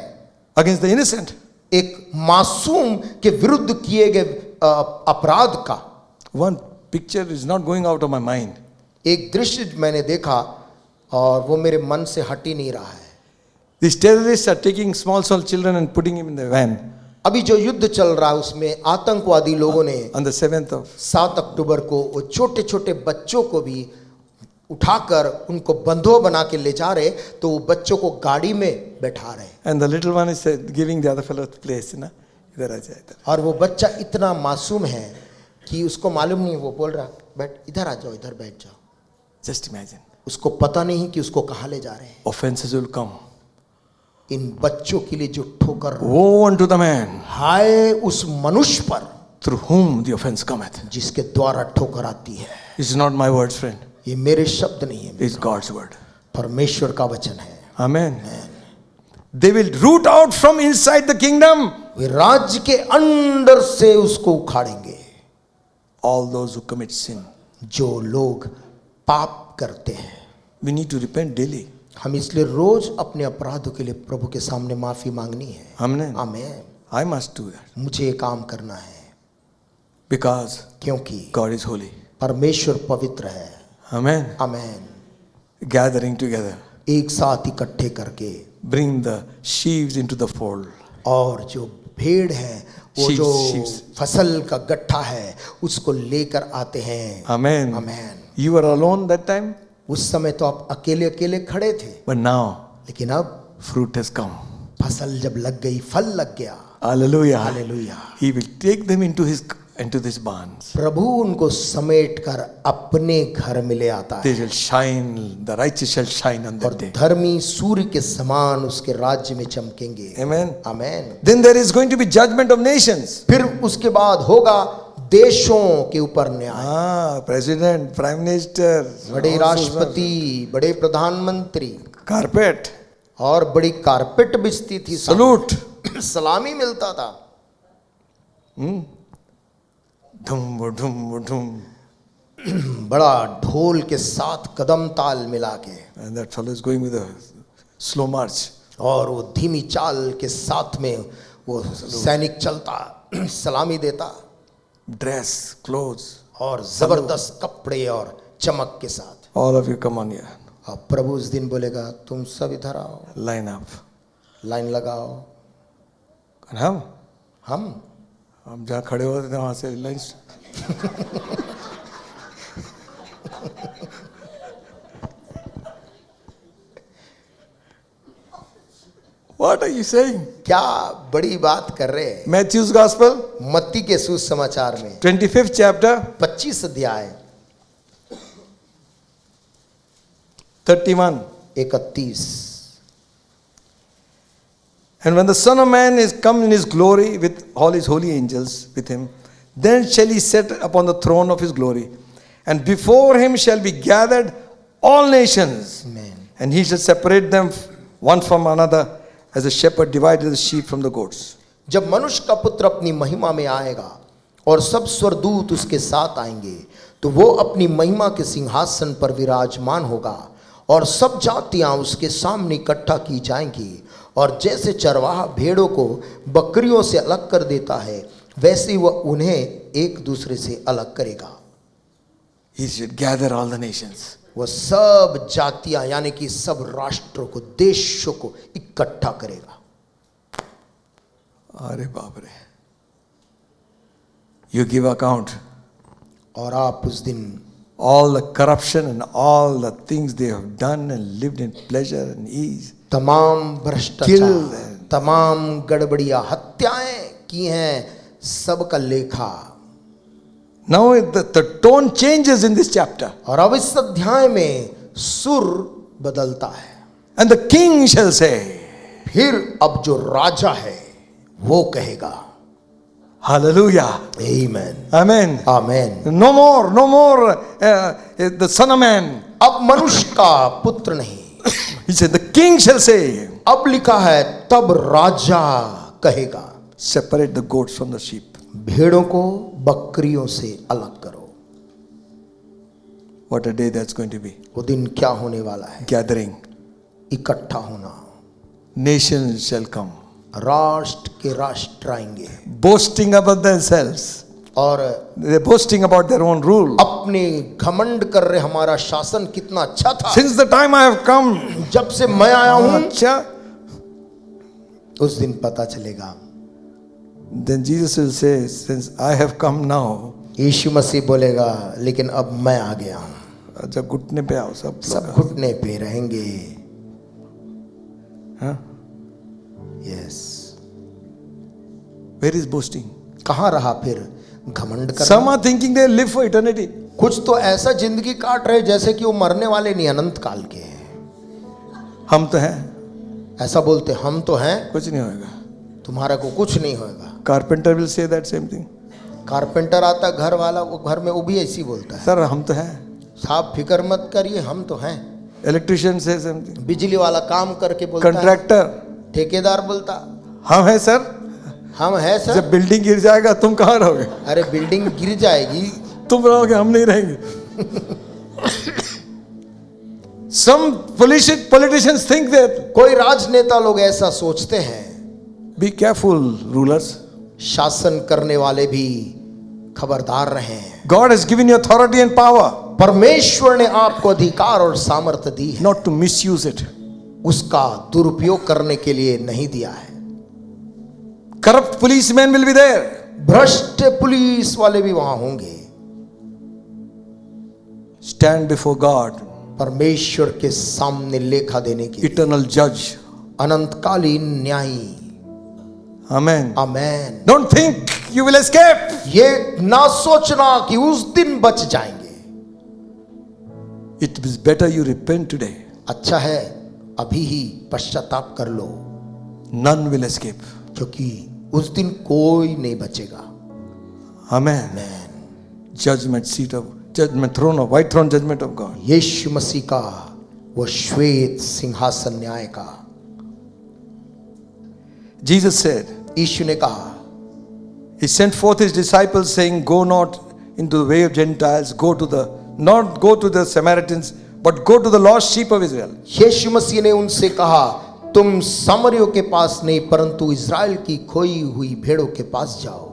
Against the innocent. एक मासूम के विरुद्ध किए गए अपराध का। One picture is not going out of my mind. एक दृश्य मैंने देखा और वो मेरे मन से हट ही नहीं रहा है। These terrorists are taking small children and putting him in the van. अभी जो युद्ध चल रहा है उसमें आतंकवादी लोगों ने On the 7th of 7 अक्टूबर को वो छोटे छोटे बच्चों को भी उठाकर उनको बंधुआ बना के ले जा रहे, तो वो बच्चों को गाड़ी में बैठा रहे, and the little one is giving the other fellow place, ना इधर आ जा इधर. और वो बच्चा इतना मासूम है कि उसको मालूम नहीं, वो बोल रहा बैठ इधर आ जाओ, इधर बैठ जाओ। Just imagine. उसको पता नहीं कि उसको कहाँ ले जा रहे हैं। Offenses will come. इन बच्चों के लिए जो ठोकर, Woe unto the man हाय उस मनुष्य पर through whom the offense cometh. जिसके द्वारा ठोकर आती है। It's not my words, friend. ये मेरे शब्द नहीं है, It's God's word. परमेश्वर का वचन है। Amen. They will root out from inside the kingdom वे राज्य के अंदर से उसको उखाड़ेंगे। all those who commit sin. जो लोग पाप करते हैं, We need to repent daily. हम इसलिए रोज अपने अपराधों के लिए प्रभु के सामने माफी मांगनी है। Amen. आमीन। I must do that मुझे ये काम करना है because क्योंकि God is holy. परमेश्वर पवित्र है। Amen. आमीन। Gathering together, एक साथ इकट्ठे करके, bring the sheaves into the fold. और जो भेड़ है वो Sheaves, जो sheaves. फसल का गट्ठा है उसको लेकर आते हैं। Amen. आमीन। You were alone that time, उस समय तो आप अकेले अकेले खड़े थे, but now लेकिन अब fruit has come. फसल जब लग गई, फल लग गया। Hallelujah. Hallelujah. He will take them into this barns. प्रभु उनको समेट कर अपने घर में ले आता They है, shall shine, the righteous shall shine on और that day. धर्मी सूर्य के समान उसके राज्य में चमकेंगे। Amen. आमीन। Then there is going to be judgment of nations. फिर उसके बाद होगा देशों के ऊपर न्याय। President, Prime Minister, बड़े राष्ट्रपति, बड़े प्रधानमंत्री, carpet, और बड़ी कारपेट बिछती थी, salute, सलामी मिलता था, dhum dhum dhum, बड़ा ढोल के साथ कदम ताल मिला के, and that fellow is going with a slow march. और वो धीमी चाल के साथ में वो सैनिक चलता, सलामी देता, Dress, clothes, और जबरदस्त कपड़े और चमक के साथ। all of you come on here. और प्रभु उस दिन बोलेगा तुम सब इधर आओ, line up. लाइन लगाओ। और हम जहाँ खड़े होते थे वहाँ से line. What are you saying? क्या बड़ी बात कर रहे हैं। Matthew's Gospel, मत्ती के सुसमाचार में 25th chapter, 25 अध्याय 31. 31। And when the Son of Man is come in his glory with all his holy angels with him, then shall he sit upon the throne of his glory. And before him shall be gathered all nations. Amen. And he shall separate them one from another, as a shepherd divided the sheep from the goats. जब मनुष्य का पुत्र अपनी महिमा में आएगा और सब स्वर्गदूत उसके साथ आएंगे, तो वो अपनी महिमा के सिंहासन पर विराजमान होगा और सब जातियां उसके सामने इकट्ठा की जाएंगी। और जैसे चरवाहा भेड़ों को बकरियों से अलग कर देता है, वैसे ही वह उन्हें एक दूसरे से अलग करेगा। He should gather all the nations. वह सब जातियां यानी कि सब राष्ट्रों को, देशों को इकट्ठा करेगा। अरे बाप रे, you give account और आप उस दिन all the corruption and all the things they have done and lived in pleasure and ease, तमाम भ्रष्टाचार, Killed. तमाम गड़बड़ियां, हत्याएं की हैं, सब का लेखा। now the tone changes in this chapter. और अब इस अध्याय में सुर बदलता है। And the king shall say, फिर अब जो राजा है वो कहेगा hallelujah, आमीन, amen. आमीन। No more the son of man. अब मनुष्य का पुत्र नहीं, He said, the king shall say, अब लिखा है तब राजा कहेगा separate the goats from the sheep. भेड़ों को बकरियों से अलग करो। What a day that's going to be. वो दिन क्या होने वाला है? Gathering. इकट्ठा होना। Nations shall come. राष्ट्र के राष्ट्र आएंगे Boasting about themselves. और They're boasting about their own rule. अपने घमंड कर रहे, हमारा शासन कितना अच्छा था, Since the time I have come. जब से मैं आया हूं। अच्छा. उस दिन पता चलेगा। Then Jesus will say, since I have come now. यीशु मसीह बोलेगा लेकिन अब मैं आ गया हूं। अच्छा, घुटने पे आओ सब सब घुटने पे रहेंगे। हाँ? यस। Where is boasting? कहाँ रहा फिर घमंड करना? Some are thinking they live for eternity. कुछ तो ऐसा जिंदगी काट रहे जैसे कि वो मरने वाले नहीं, अनंत काल के हैं। हम तो हैं, ऐसा बोलते हम तो हैं, कुछ नहीं होएगा। तुम्हारा को कुछ नहीं होगा। Carpenter will say that same thing. Carpenter आता घर वाला, वो घर में वो भी ऐसी बोलता है, Sir, हम तो हैं। साहब फिक्र मत करिए हम तो हैं। Electrician says something. बिजली वाला काम करके बोलता है, Contractor, ठेकेदार बोलता हम हैं सर। हम है सर। जब बिल्डिंग गिर जाएगा तुम कहाँ रहोगे? अरे बिल्डिंग गिर जाएगी, तुम रहोगे, हम नहीं रहेंगे। Some politicians think that. कोई राजनेता लोग ऐसा सोचते हैं। Be careful, rulers. शासन करने वाले भी खबरदार रहें। God has given you authority and power. परमेश्वर ने आपको अधिकार और सामर्थ्य दी है, Not to misuse it. उसका दुरुपयोग करने के लिए नहीं दिया है। Corrupt policemen will be there. भ्रष्ट पुलिस वाले भी वहां होंगे। Stand before God, परमेश्वर के सामने लेखा देने के लिए, eternal judge. अनंतकालीन न्यायी। Amen. Amen. Don't think you will escape. ये ना सोचना कि उस दिन बच जाएंगे। It is better you repent today. अच्छा है अभी ही पश्चाताप कर लो, None will escape. क्योंकि उस दिन कोई नहीं बचेगा। Amen. Amen. Judgment seat of judgment throne of white throne judgment of God. यीशु मसीह का वो श्वेत सिंहासन न्याय का। Jesus said, यीशु ने कहा, He sent forth His disciples saying, go not into the way of Gentiles, not go to the Samaritans, but go to the lost sheep of Israel. यीशु मसीह ने उनसे कहा, तुम सामरियों के पास नहीं परंतु इज़राइल की खोई हुई भेड़ों के पास जाओ।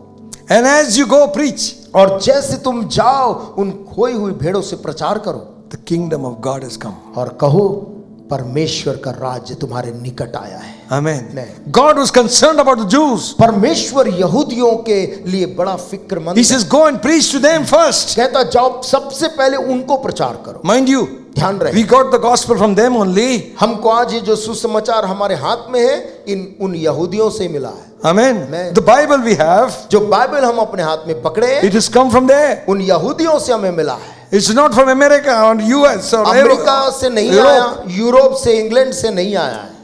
And as you go preach, और जैसे तुम जाओ उन खोई हुई भेड़ों से प्रचार करो। the kingdom of God has come. और कहो परमेश्वर का राज्य तुम्हारे निकट आया है। Amen. Amen. God was concerned about the Jews. परमेश्वर यहूदियों के लिए बड़ा फिक्रमंद He है। says, go and preach to them first. कहता जाओ सबसे पहले उनको प्रचार करो। Mind you, ध्यान रहे we got the gospel from them only. हमको आज ये जो सुसमाचार हमारे हाथ में है उन यहूदियों से मिला है। Amen. Amen. The Bible we have, जो बाइबल हम अपने हाथ में पकड़े it has come from there. उन यहूदियों से हमें मिला है। It's not from America or US or America से नहीं Europe. आया, यूरोप से, इंग्लैंड से नहीं आया है।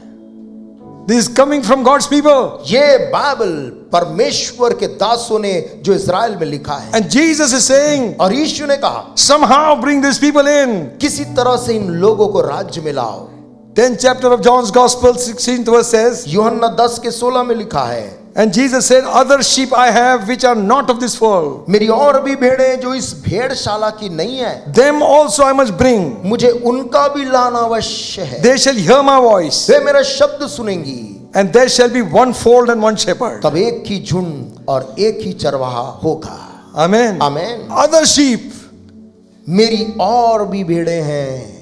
This is coming from God's people. ये बाइबल परमेश्वर के दासों ने जो इज़राइल में लिखा है। And Jesus is saying, और यीशु ने कहा somehow bring these people in. किसी तरह से इन लोगों को राज्य में लाओ। 10th chapter of John's Gospel, 16th verse says, यूहन्ना 10:16 में लिखा है, and Jesus said, other sheep I have which are not of this fold. मेरी और भी भेड़ें जो इस भेड़शाला की नहीं है, Them also I must bring. मुझे उनका भी लाना अवश्य है। They shall hear my voice. वे मेरा शब्द सुनेंगी। And there shall be one fold and one shepherd. तब एक ही झुंड और एक ही चरवाहा होगा। Amen. आमेन। Other sheep. मेरी और भी भेड़ें हैं।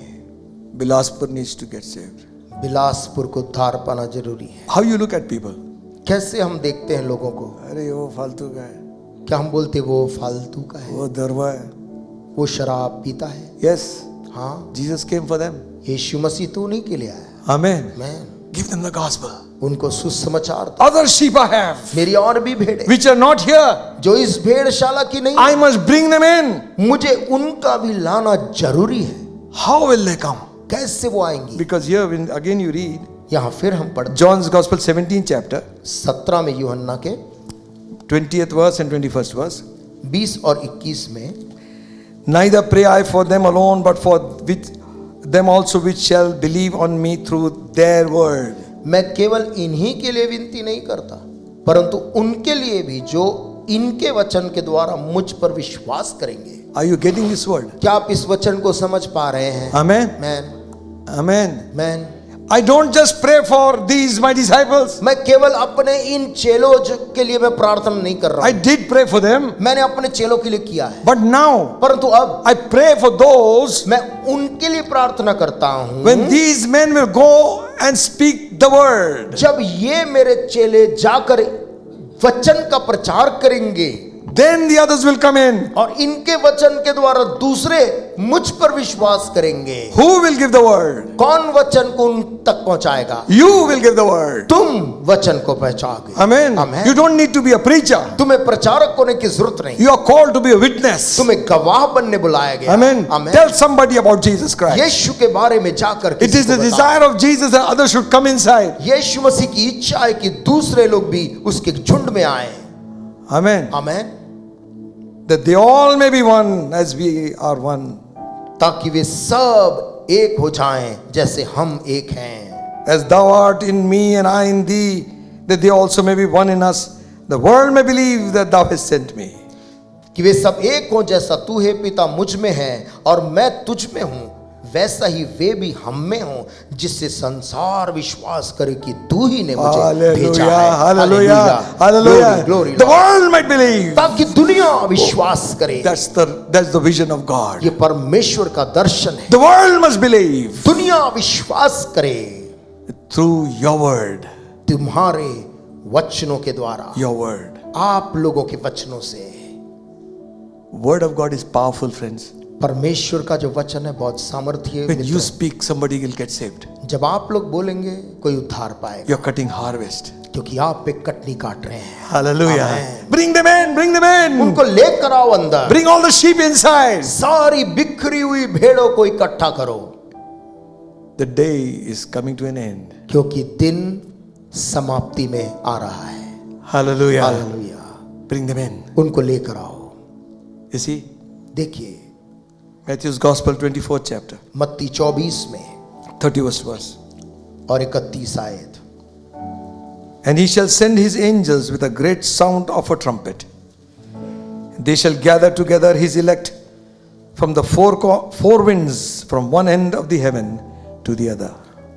Bilaspur needs to get saved. Bilaspur को उद्धार पाना जरूरी है। How you look at people? कैसे हम देखते हैं लोगों को? अरे वो फालतू का है, क्या हम बोलते वो फालतू का है, वो दरवा है. वो शराब पीता है? Yes. हाँ, Jesus came for them. यीशु मसीह तो नहीं के लिए आया। Amen. Man Give them the gospel. उनको सुसमाचार दो। Other sheep I have मेरी और भी भेड़ें which are not here. जो इस भेड़शाला की नहीं, I must bring them in. मुझे उनका भी लाना जरूरी है। How will they come? कैसे वो आएंगी? Because here when again you read यहाँ फिर हम पढ़ते John's Gospel 17th chapter 17 में यूहन्ना के 20th verse and 21st verse. 20 और 21 में, Neither pray I for them alone, but for which them also which shall believe on me through their word. मैं केवल इन्हीं के लिए विनती नहीं करता, परंतु उनके लिए भी जो इनके वचन के द्वारा मुझ पर विश्वास करेंगे। Are you getting this word? क्या आप इस वचन को समझ पा रहे हैं? Amen. Man Amen. Man I don't just pray for these my disciples. मैं केवल अपने इन चेलों के लिए मैं प्रार्थना नहीं कर रहा I हूं। did pray for them, मैंने अपने चेलों के लिए किया है, but now परंतु अब I pray for those मैं उनके लिए प्रार्थना करता हूं। when these men will go and speak the word. जब ये मेरे चेले जाकर वचन का प्रचार करेंगे, Then the others will come in. और इनके वचन के द्वारा दूसरे मुझ पर विश्वास करेंगे। Who will give the word? कौन वचन को उन तक पहुंचाएगा? You will give the word. तुम वचन को पहुंचाओगे। Amen. Amen. You don't need to be a preacher. तुम्हें प्रचारक होने की जरूरत नहीं, You are called to be a witness. तुम्हें गवाह बनने बुलाया गया। Amen. Amen. Tell somebody about Jesus Christ. यीशु के बारे में जाकर It is the desire of Jesus that others should come inside. यीशु मसीह की इच्छा है कि दूसरे लोग भी उसके झुंड में आए। Amen. Amen. That they all may be one as we are one. ताकि वे सब एक हो जाएं जैसे हम एक हैं। As thou art in me and I in thee, that they also may be one in us. The world may believe that thou hast sent me. कि वे सब एक हों जैसा तू है पिता मुझ में है और मैं तुझ में हूं, वैसा ही वे भी हम में हों, जिससे संसार विश्वास करे कि तू ही ने मुझे भेजा है। Hallelujah. Hallelujah. Glory, The world might believe. ताकि दुनिया विश्वास करे। That's the vision of God. ये परमेश्वर का दर्शन है। The world must believe दुनिया विश्वास करे through your word. तुम्हारे वचनों के द्वारा, Your word. आप लोगों के वचनों से। Word of God is powerful, friends. परमेश्वर का जो वचन है बहुत सामर्थ्य When you है। speak, somebody will get saved. जब आप लोग बोलेंगे कोई उद्धार पाएगा, You're cutting harvest. क्योंकि आप पे कटनी काट रहे हैं। Hallelujah. Amen. Bring them in. Bring them in. उनको लेकर आओ अंदर। Bring all the sheep inside. सारी बिखरी हुई भेड़ों को इकट्ठा करो, The day is coming to an end. क्योंकि दिन समाप्ति में आ रहा है। Hallelujah. Hallelujah. Bring them in. उनको लेकर आओ। You see, देखिए Matthew's Gospel 24th chapter, मत्ती 24 में 31st verse. और 31 आयत। And he shall send his angels with a great sound of a trumpet. They shall gather together his elect from the four winds, from one end of the heaven to the other.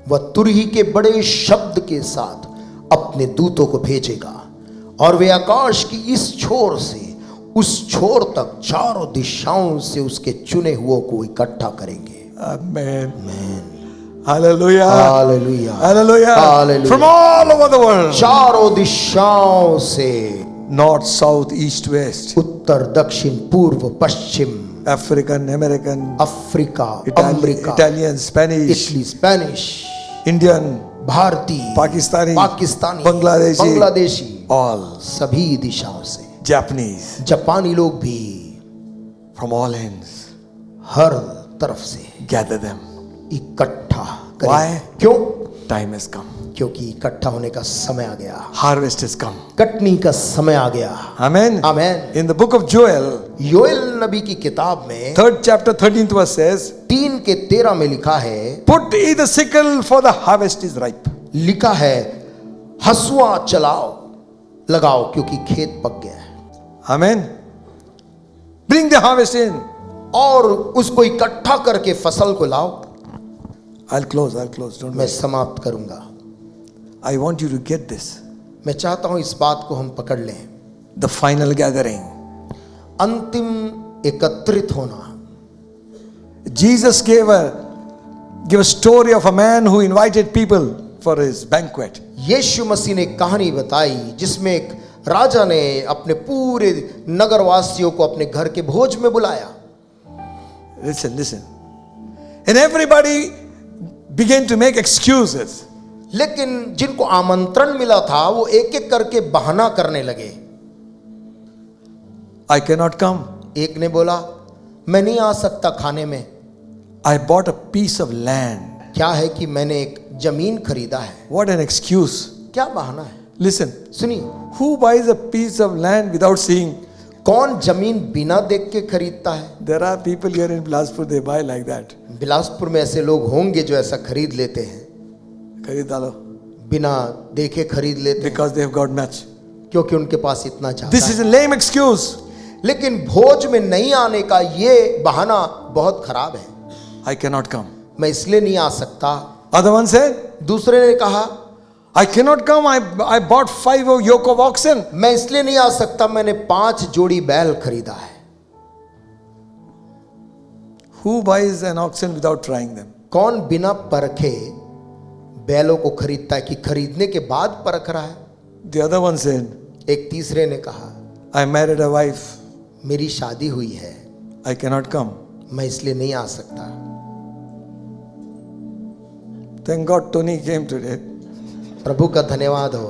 वह तुरही के बड़े शब्द के साथ अपने दूतों को भेजेगा और वे आकाश की इस छोर से उस छोर तक चारों दिशाओं से उसके चुने हुओं को इकट्ठा करेंगे। Amen. Hallelujah. Hallelujah, Hallelujah. Hallelujah. From all over the world. चारों दिशाओं से, North, south, east, west. उत्तर दक्षिण पूर्व पश्चिम, African, American, Africa, America, Italian, Spanish, Italy, Spanish, Indian, भारतीय, पाकिस्तानी, पाकिस्तानी, बांग्लादेशी, बांग्लादेशी, all. सभी दिशाओं से, Japanese, जापानी लोग भी, from all ends. हर तरफ से Gather them. इकट्ठा करें। Why? क्यों? Time has come. क्योंकि इकट्ठा होने का समय आ गया, Harvest has come. कटनी का समय आ गया। Amen. Amen. In the book of Joel, Joel नबी की किताब में 3rd chapter 13th verse says, 3:13 में लिखा है, put ye the sickle for the harvest is ripe. लिखा है हसुआ चलाओ, लगाओ क्योंकि खेत पक गया है। Amen. Bring the harvest in. और उसको इकट्ठा करके फसल को लाओ। I'll close. Don't मैं worry. समाप्त करूंगा। I want you to get this. मैं चाहता हूं इस बात को हम पकड़ लें। The final gathering. अंतिम एकत्रित होना। Jesus gave a story of a man who invited people for his banquet. यीशु मसीह ने कहानी बताई जिसमें एक राजा ने अपने पूरे नगरवासियों को अपने घर के भोज में बुलाया। Listen. And everybody began to make excuses. लेकिन जिनको आमंत्रण मिला था वो एक एक करके बहाना करने लगे। I cannot come. एक ने बोला मैं नहीं आ सकता खाने में। I bought a piece of land. क्या है कि मैंने एक जमीन खरीदा है। What an excuse. क्या बहाना है? Listen. सुनिए, Who buys a piece of land without seeing? कौन जमीन बिना देख के खरीदता है? There are people here in Bilaspur, they buy like that. Bilaspur में ऐसे लोग होंगे जो ऐसा खरीद लेते हैं, खरीद डालो. बिना देखे खरीद लेते हैं Because they have got much. क्योंकि उनके पास इतना चाहता This is है। a lame excuse. लेकिन भोज में नहीं आने का ये बहाना बहुत खराब है। I cannot come. मैं इसलिए नहीं आ सकता। Other one said, दूसरे ने कहा I cannot come. I bought 5 yoke of oxen. मैं इसलिए नहीं आ सकता, मैंने 5 जोड़ी बैल खरीदा है। Who buys an oxen without trying them? कौन बिना परखे बैलों को खरीदता है कि खरीदने के बाद परख रहा है? The other one said, एक तीसरे ने कहा I married a wife. मेरी शादी हुई है, I cannot come. मैं इसलिए नहीं आ सकता। Thank God Tony came today. प्रभु का धन्यवाद हो,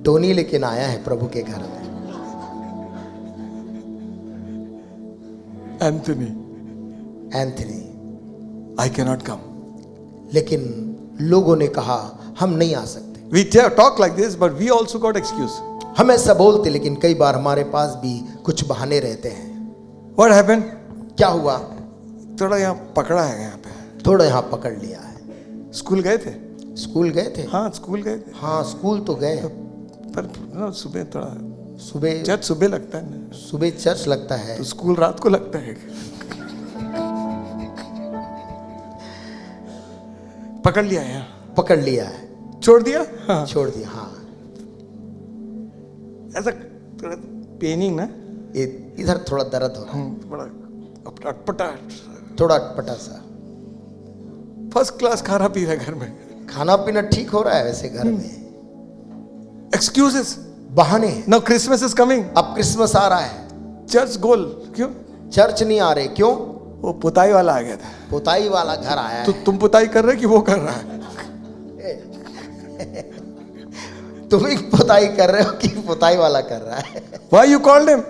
टोनी लेकिन आया है प्रभु के घर में। Anthony, Anthony, I cannot come. लेकिन लोगों ने कहा हम नहीं आ सकते। We talk like this, but we also got excuse. हम ऐसा बोलते लेकिन कई बार हमारे पास भी कुछ बहाने रहते हैं। What happened? क्या हुआ? थोड़ा यहाँ पकड़ा है यहाँ पे. थोड़ा यहाँ पकड़ लिया है। स्कूल गए थे? स्कूल गए थे? हाँ, स्कूल गए थे. हाँ, स्कूल तो गए, पर ना सुबह थोड़ा सुबह चर्च सुबह लगता है ना, सुबह चर्च लगता है, तो स्कूल रात को लगता है. पकड़ लिया है, पकड़ लिया है, छोड़ दिया. हाँ. छोड़ दिया। हाँ, ऐसा थोड़ा पेनिंग ना, इधर थोड़ा दर्द हो रहा है, बड़ा अटपटा, थोड़ा अटपटा सा। फर्स्ट क्लास खाना पी रहा है घर में. खाना पीना ठीक हो रहा है वैसे घर में। एक्सक्यूजेस. बहाने। Now Christmas is coming. अब क्रिसमस आ रहा है, चर्च गोल. क्यों? चर्च नहीं आ रहे। क्यों? वो पुताई वाला आ गया था. पुताई वाला घर आया तो है। तुम पुताई कर रहे कि वो कर रहा है? तुम ही पुताई कर रहे हो कि पुताई वाला कर रहा है? Why you called him?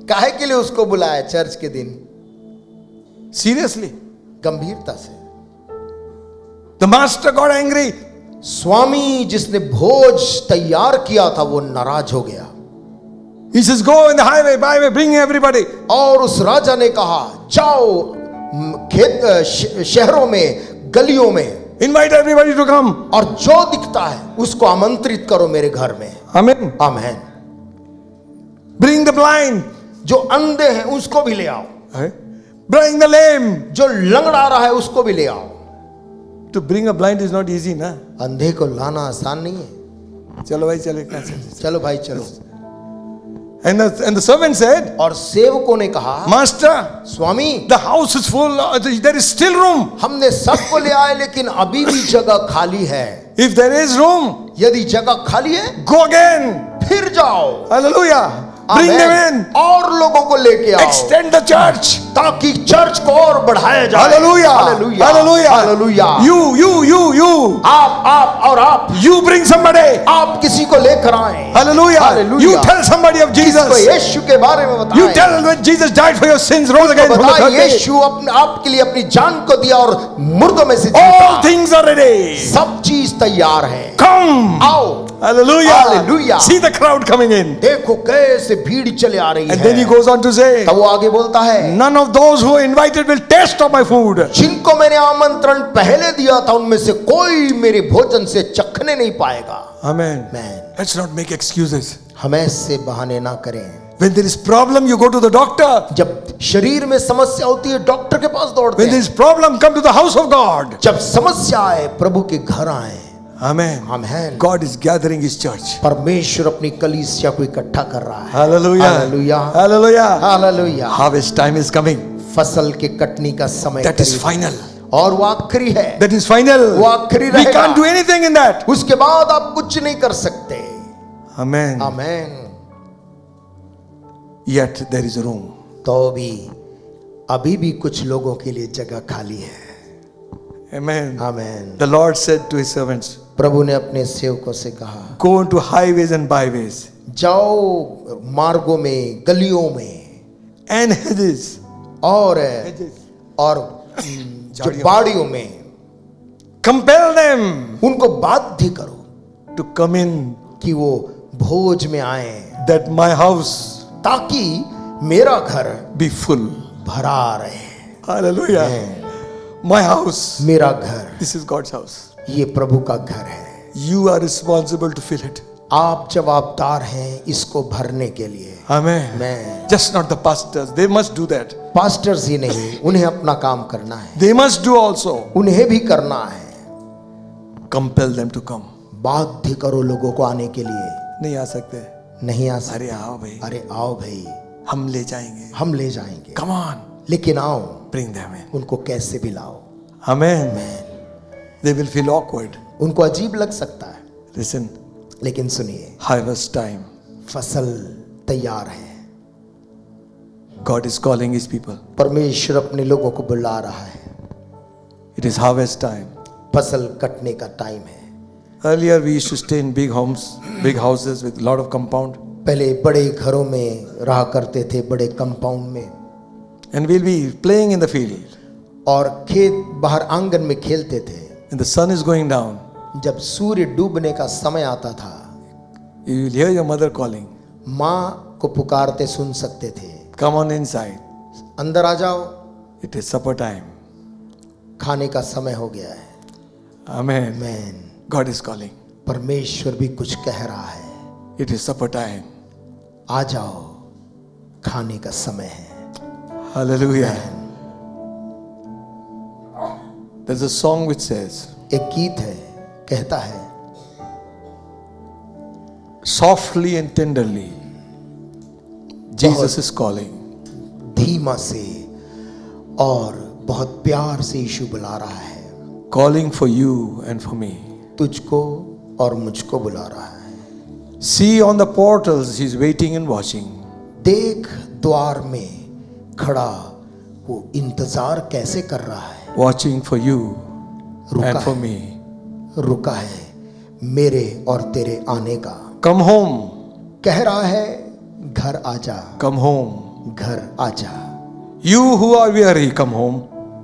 काहे के लिए उसको बुलाया चर्च के दिन? Seriously? गंभीरता से। The master got angry. स्वामी जिसने भोज तैयार किया था वो नाराज हो गया। He says, go in the highway, byway, bring everybody. और उस राजा ने कहा जाओ खेत शहरों में गलियों में, Invite everybody to come. और जो दिखता है उसको आमंत्रित करो मेरे घर में। Amen. आमीन। Bring the blind. जो अंधे हैं उसको भी ले आओ, Bring the lame. जो लंगड़ा रहा है उसको भी ले आओ। To bring a blind is not easy, ना? अंधे को लाना आसान नहीं है। चलो भाई चले कैसे? चलो भाई चलो। And the servant said, और सेवकों ने कहा, Master, Swami, the house is full, there is still room. हमने सबको ले आए लेकिन अभी भी जगह खाली है। If there is room, यदि जगह खाली है, go again. फिर जाओ, Hallelujah. Bring them in. और लोगों को लेके आओ, Extend the church. ताकि चर्च को और बढ़ाया जाए। Hallelujah. Hallelujah, Hallelujah. Hallelujah. You. आप और आप, You bring somebody. आप किसी को लेकर आए। Hallelujah. Hallelujah. You tell somebody of किसको Jesus. यीशु के बारे में बताएं। You tell when Jesus died for your sins, rose again from the बताएं third day. यीशु अपने आपके लिए अपनी जान को दिया और मुर्दों में से All जीता। things are ready. सब चीज तैयार है, Come. आओ। Hallelujah. Hallelujah. See the crowd coming in. देखो कैसे भीड़ चले आ रही And है। then he goes on to say, तब वो आगे बोलता है, none of those who are invited will taste of my food. जिनको मैंने आमंत्रण पहले दिया था उनमें से कोई मेरे भोजन से चखने नहीं पाएगा। Amen. Amen. Let's not make excuses. हम ऐसे बहाने ना करें। When there is problem, you go to the doctor. जब शरीर में समस्या होती है डॉक्टर के पास दौड़ते When there हैं। is problem, come to the house of God. जब समस्या आए प्रभु के घर आए। Amen. Amen. God is gathering his church. परमेश्वर अपनी कलीसिया को इकट्ठा कर रहा है। Hallelujah. Hallelujah. Hallelujah. Hallelujah. Harvest time is coming. फसल के कटनी का समय That is करीब final. और वो आखिरी है। That is final. वो आखिरी We रहेगा। can't do anything in that. उसके बाद आप कुछ नहीं कर सकते। Amen. Amen. Yet there is room. तो भी अभी भी कुछ लोगों के लिए जगह खाली है। Amen. Amen. The Lord said to his servants, प्रभु ने अपने सेवकों से कहा, go into highways and byways जाओ मार्गों में, गलियों में and hedges. और जो झाड़ियों। बाड़ियों में Compel them उनको बाध्य करो to come in कि वो भोज में आए, that my house ताकि मेरा घर be full. भरा रहे। Hallelujah. My house. मेरा घर, This is God's house. ये प्रभु का घर है। You are responsible to fill it. आप जवाबदार हैं इसको भरने के लिए। Amen. मैं Just not the pastors. They must do that. Pastors ही नहीं, उन्हें अपना काम करना है, They must do also. उन्हें भी करना है। Compel them to come. बाध्य करो लोगों को आने के लिए। नहीं आ सकते? नहीं आ सकते? अरे आओ भाई. अरे आओ भाई, हम ले जाएंगे. हम ले जाएंगे। Come on. लेकिन आओ, Bring them in. उनको कैसे भी लाओ। Amen. They will feel awkward. उनको अजीब लग सकता है, Listen. लेकिन सुनिए, Harvest time. फसल तैयार है। God is calling his people. परमेश्वर अपने लोगों को बुला रहा है। It is harvest time. फसल कटने का टाइम है। Earlier we used to stay in big homes, big houses with a lot of compound. पहले बड़े घरों में रहा करते थे, बड़े कंपाउंड में, And we'll be playing in the field. और खेत बाहर आंगन में खेलते थे। And the sun is going down. जब सूर्य डूबने का समय आता था, You will hear your mother calling. माँ को पुकारते सुन सकते थे, Come on inside. अंदर आ जाओ, It is supper time. खाने का समय हो गया है। Amen. Man, God is calling. परमेश्वर भी कुछ कह रहा है, It is supper time. आ जाओ, खाने का समय है। Hallelujah. There's a song which says, एक गीत है, कहता है, softly and tenderly, Jesus is calling. धीमा से और बहुत प्यार से यीशु बुला रहा है। Calling for you and for me. तुझको और मुझको बुला रहा है। See on the portals, he's waiting and watching. देख द्वार में खड़ा वो इंतजार कैसे कर रहा है। Watching for you रुका and for है, me. रुका है मेरे और तेरे आने का। Come home. कह रहा है घर आजा, Come home. घर आजा। You who are weary, come home.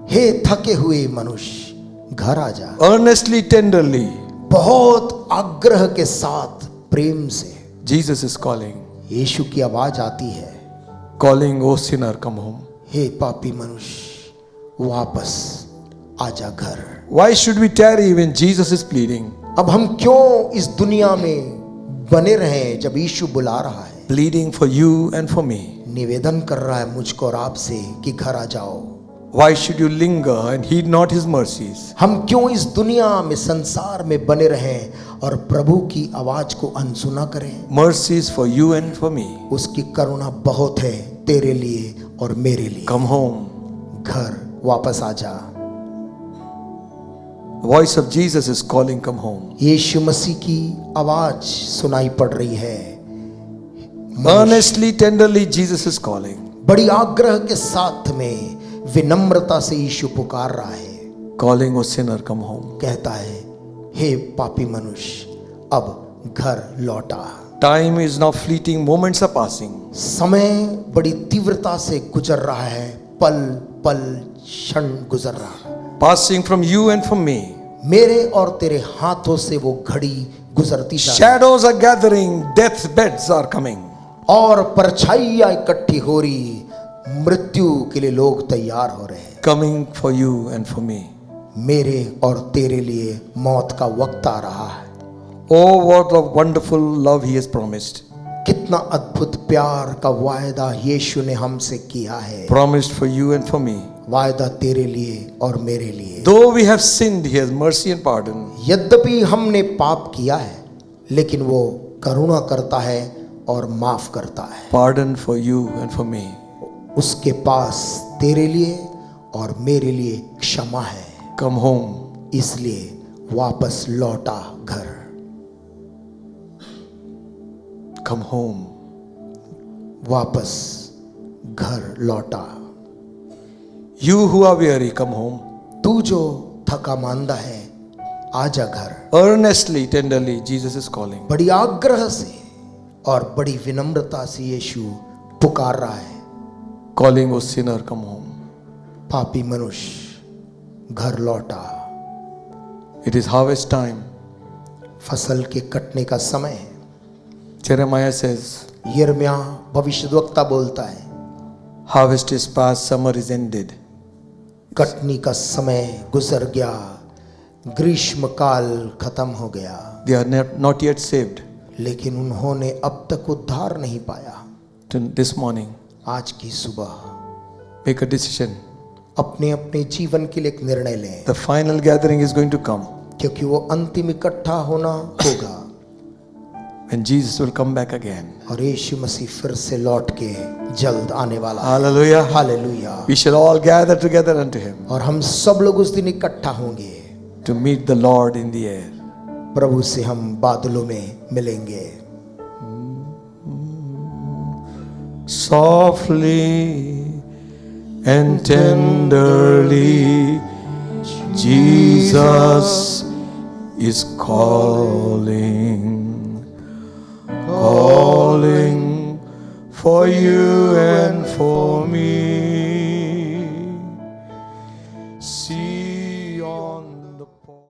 हे थके हुए मनुष्य, घर आजा। Earnestly, tenderly, बहुत आग्रह के साथ, प्रेम से Jesus is calling. यीशु की आवाज आती है, Calling, O sinner, come home. हे पापी मनुष्य, वापस आजा घर। Why should we tarry when Jesus is pleading? अब हम क्यों इस दुनिया में बने रहें जब यीशु बुला रहा है, Pleading for you and for me. निवेदन कर रहा है मुझको और आपसे कि घर आ जाओ। Why should you linger and heed not his mercies? हम क्यों इस दुनिया में, संसार में बने रहें और प्रभु की आवाज को अनसुना करें? Mercies for you and for me. उसकी करुणा बहुत है तेरे लिए और मेरे लिए। Come home. घर वापस आ जा। The voice of Jesus is calling, come home. यीशु मसीह की आवाज सुनाई पड़ रही है। Earnestly, tenderly, Jesus is calling. बड़ी आग्रह के साथ में, विनम्रता से यीशु पुकार रहा है। Calling, O sinner, come home. कहता है, हे पापी मनुष्य, अब घर लौटा। Time is now fleeting, moments are passing. समय बड़ी तीव्रता से गुजर रहा है, पल पल क्षण गुजर रहा है। Passing from you and from me. मेरे और तेरे हाथों से वो घड़ी गुजरती जा रही है। Shadows are gathering, death beds are coming. और परछाइयां इकट्ठी हो रही, मृत्यु के लिए लोग तैयार हो रहे हैं। Coming for you and for me. मेरे और तेरे लिए मौत का वक्त आ रहा है। Oh, what a wonderful love he has promised. कितना अद्भुत प्यार का वायदा यीशु ने हमसे किया है। Promised for you and for me. वायदा तेरे लिए और मेरे लिए। Though we have sinned, he has mercy and pardon. यद्यपि हमने पाप किया है, लेकिन वो करुणा करता है और माफ करता है। Pardon for you and for me. उसके पास तेरे लिए और मेरे लिए क्षमा है। Come home. इसलिए वापस लौटा घर। Come home. वापस घर लौटा। You who are weary, come home. तू जो थका मांदा है, आजा घर। Earnestly, tenderly, Jesus is calling. बड़ी आग्रह से और बड़ी विनम्रता से यीशु पुकार रहा है। Calling, O sinner, come home. पापी मनुष्य, घर लौटा। It is harvest time. फसल के कटने का समय है। Jeremiah says, यिर्मयाह भविष्यद्वक्ता बोलता है, harvest is past, summer is ended. Katni का समय गुजर गया, ग्रीष्म काल खत्म हो गया। They are not yet saved. लेकिन उन्होंने अब तक उद्धार नहीं पाया। This morning, आज की सुबह make a decision. अपने अपने जीवन के लिए एक निर्णय लें, The final gathering is going to come क्योंकि वो अंतिम इकट्ठा होना होगा when Jesus will come back again. और यीशु मसीह फिर से लौट के जल्द आने वाला है। Hallelujah. Hallelujah. We shall all gather together unto him और हम सब लोग उस दिन इकट्ठा होंगे, to meet the Lord in the air. प्रभु से हम बादलों में मिलेंगे। Softly and tenderly, Jesus is calling, calling for you and for me.